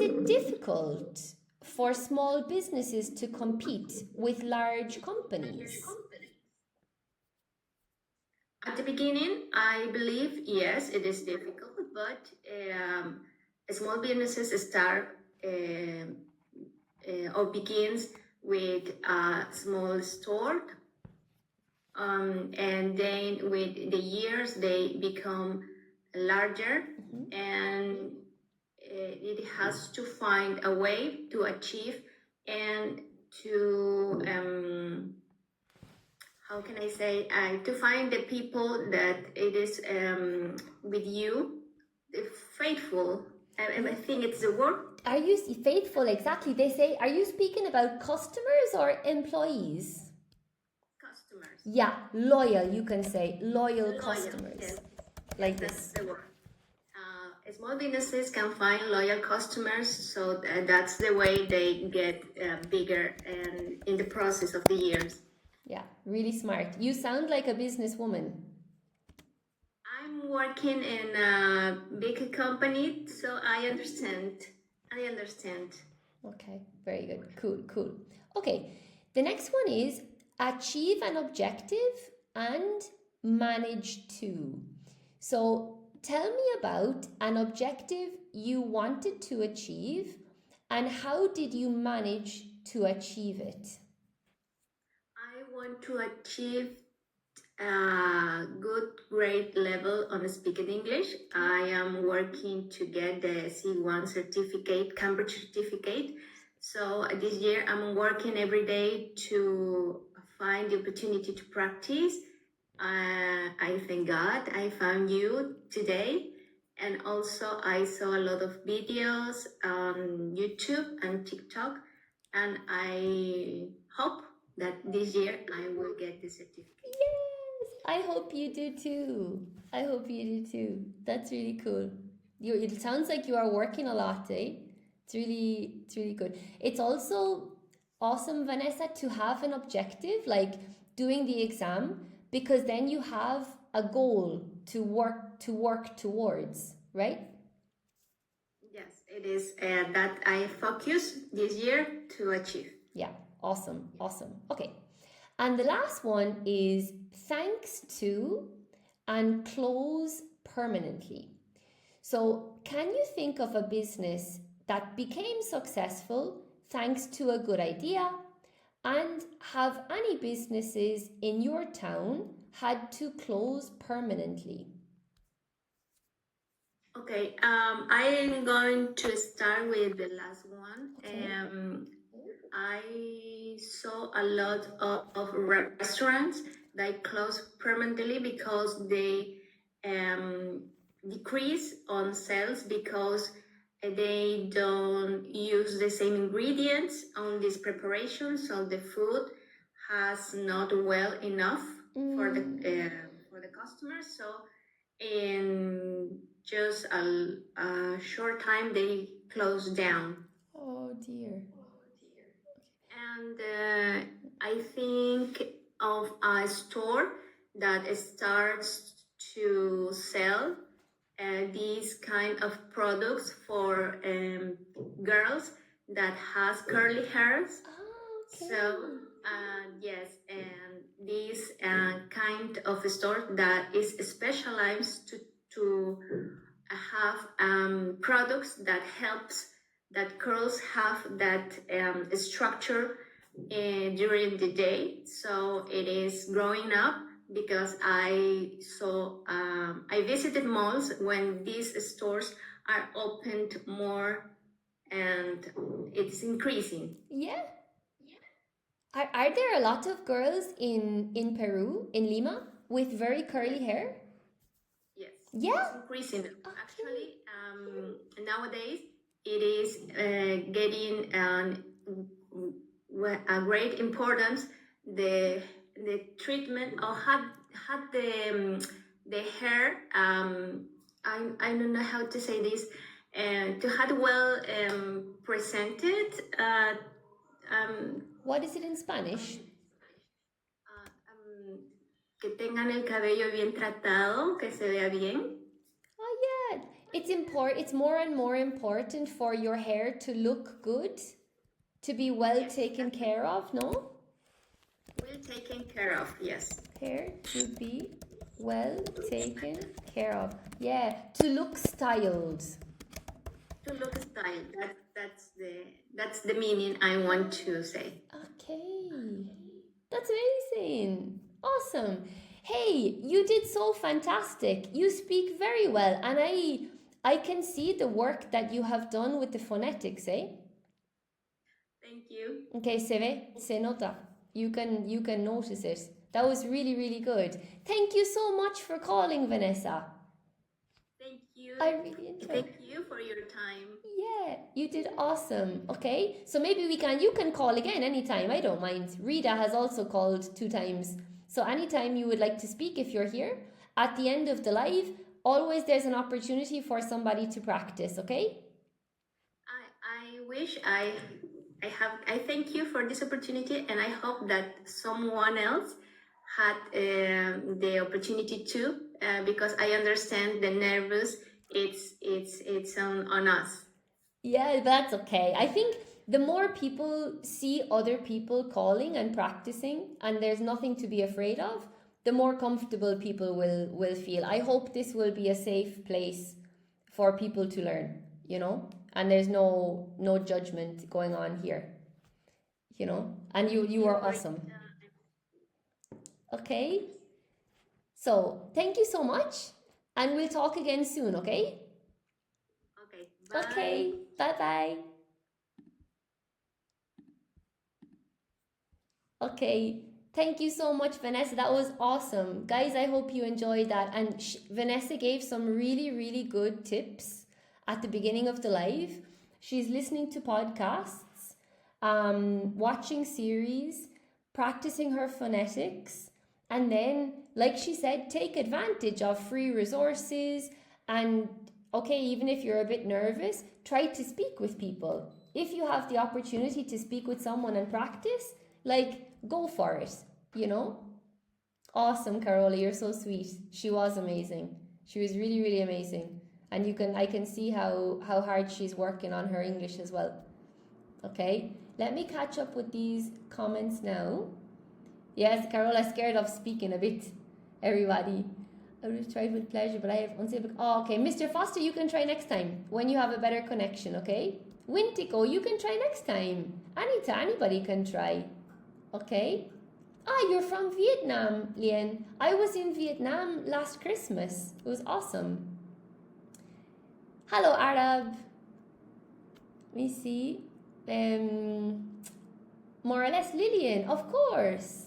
it difficult for small businesses to compete with large companies? At the beginning, I believe yes, it is difficult, but small businesses start or begins with a small store, and then with the years they become larger, and it has to find a way to achieve and to how can I say, to find the people that it is with you, faithful. I think it's the word. Are you faithful? Exactly. They say, are you speaking about customers or employees? Customers. Yeah, loyal, you can say. Loyal customers. Yes. Like That's this. the word. Small businesses can find loyal customers, so that's the way they get bigger and in the process of the years. Yeah, really smart. You sound like a businesswoman. I'm working in a big company, so I understand. I understand. Okay, very good. Cool. Okay, the next one is achieve an objective and manage to. So tell me about an objective you wanted to achieve and how did you manage to achieve it? I want to achieve a good grade level on speaking English. I am working to get the C1 certificate, Cambridge certificate. So this year I'm working every day to find the opportunity to practice. I thank God I found you today. And also I saw a lot of videos on YouTube and TikTok. And I hope that this year I will get the certificate. Yes, I hope you do too. I hope you do too. That's really cool. It sounds like you are working a lot, eh? It's really good. It's also awesome, Vanessa, to have an objective like doing the exam because then you have a goal to work towards, right? Yes, it is that I focus this year to achieve. Yeah, awesome. Okay. And the last one is thanks to and close permanently. So, can you think of a business that became successful thanks to a good idea? And have any businesses in your town had to close permanently? Okay, I am going to start with the last one. Okay. I saw a lot of restaurants that closed permanently because they decrease on sales because they don't use the same ingredients on this preparation, so the food has not well enough for the customers. So in just a short time, they closed down. Oh dear. And I think of a store that starts to sell these kind of products for girls that has curly hairs. Okay. So yes, and this kind of store that is specialized to have products that helps that girls have that structure during the day. So it is growing up because I saw I visited malls when these stores are opened more and it's increasing. Yeah. Are there a lot of girls in Peru, in Lima, with very curly hair? Yes. Yeah. It's increasing. Okay. Actually, nowadays it is getting a great importance. The treatment or had the hair. I don't know how to say this. To had well presented. What is it in Spanish? que tengan el cabello bien tratado, que se vea bien. Oh yeah, it's important. It's more and more important for your hair to look good, to be well Yes, taken care of. No, well taken care of. Yes. hair to be well taken care of. Yeah, to look styled. To look style. That's the meaning I want to say. Okay, that's amazing. Awesome. Hey, you did so fantastic. You speak very well, and I can see the work that you have done with the phonetics, eh? Thank you. Okay, se nota. You can notice it. That was really, really good. Thank you so much for calling, Vanessa. Thank you. I really enjoyed Thank it. you for your time. Yeah, you did awesome. Okay, so maybe you can call again anytime. I don't mind. Rita has also called 2 times. So anytime you would like to speak, if you're here at the end of the live, always there's an opportunity for somebody to practice. Okay. I wish I thank you for this opportunity, and I hope that someone else had the opportunity too, because I understand the nervous. It's on us. Yeah, that's okay. I think the more people see other people calling and practicing, and there's nothing to be afraid of, the more comfortable people will feel. I hope this will be a safe place for people to learn, and there's no judgment going on here, and you are awesome. Okay? So, thank you so much, and we'll talk again soon, okay? Okay. Bye. Okay. Bye-bye. Okay, thank you so much, Vanessa. That was awesome. Guys, I hope you enjoyed that. And Vanessa gave some really, really good tips at the beginning of the live. She's listening to podcasts, watching series, practicing her phonetics, and then, like she said, take advantage of free resources. And okay, even if you're a bit nervous, try to speak with people. If you have the opportunity to speak with someone and practice, go for it, Awesome, Carola, you're so sweet. She was amazing. She was really, really amazing. And I can see how hard she's working on her English as well. Okay, let me catch up with these comments now. Yes, Carola, scared of speaking a bit. Everybody, I would have tried with pleasure, but I have unstable. Oh, okay, Mr. Foster, you can try next time when you have a better connection. Okay, Wintico, you can try next time. Anita, anybody can try. Okay. You're from Vietnam, Lien. I was in Vietnam last Christmas. It was awesome. Hello, Arab. Let me see. More or less, Lillian, of course.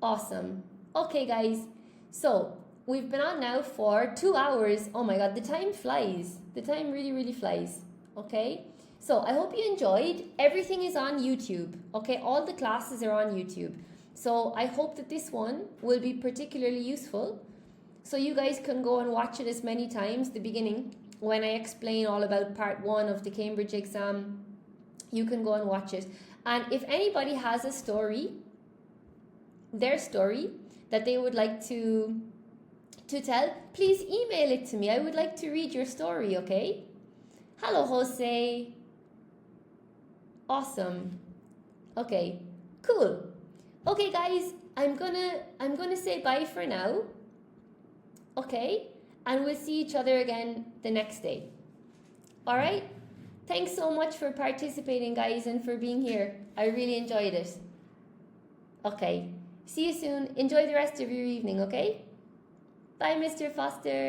Awesome. Okay, guys. So, we've been on now for 2 hours. Oh my god, the time flies. The time really, really flies. Okay? So I hope you enjoyed. Everything is on YouTube. Okay, all the classes are on YouTube. So I hope that this one will be particularly useful. So you guys can go and watch it as many times. The beginning, when I explain all about part 1 of the Cambridge exam, you can go and watch it. And if anybody has a story, their story that they would like to tell, please email it to me. I would like to read your story. Okay? Hello, Jose. Awesome. Okay, cool. Okay, guys, I'm gonna say bye for now. Okay, and we'll see each other again the next day. All right. Thanks so much for participating, guys, and for being here. I really enjoyed it. Okay, see you soon. Enjoy the rest of your evening. Okay. Bye, Mr. Foster.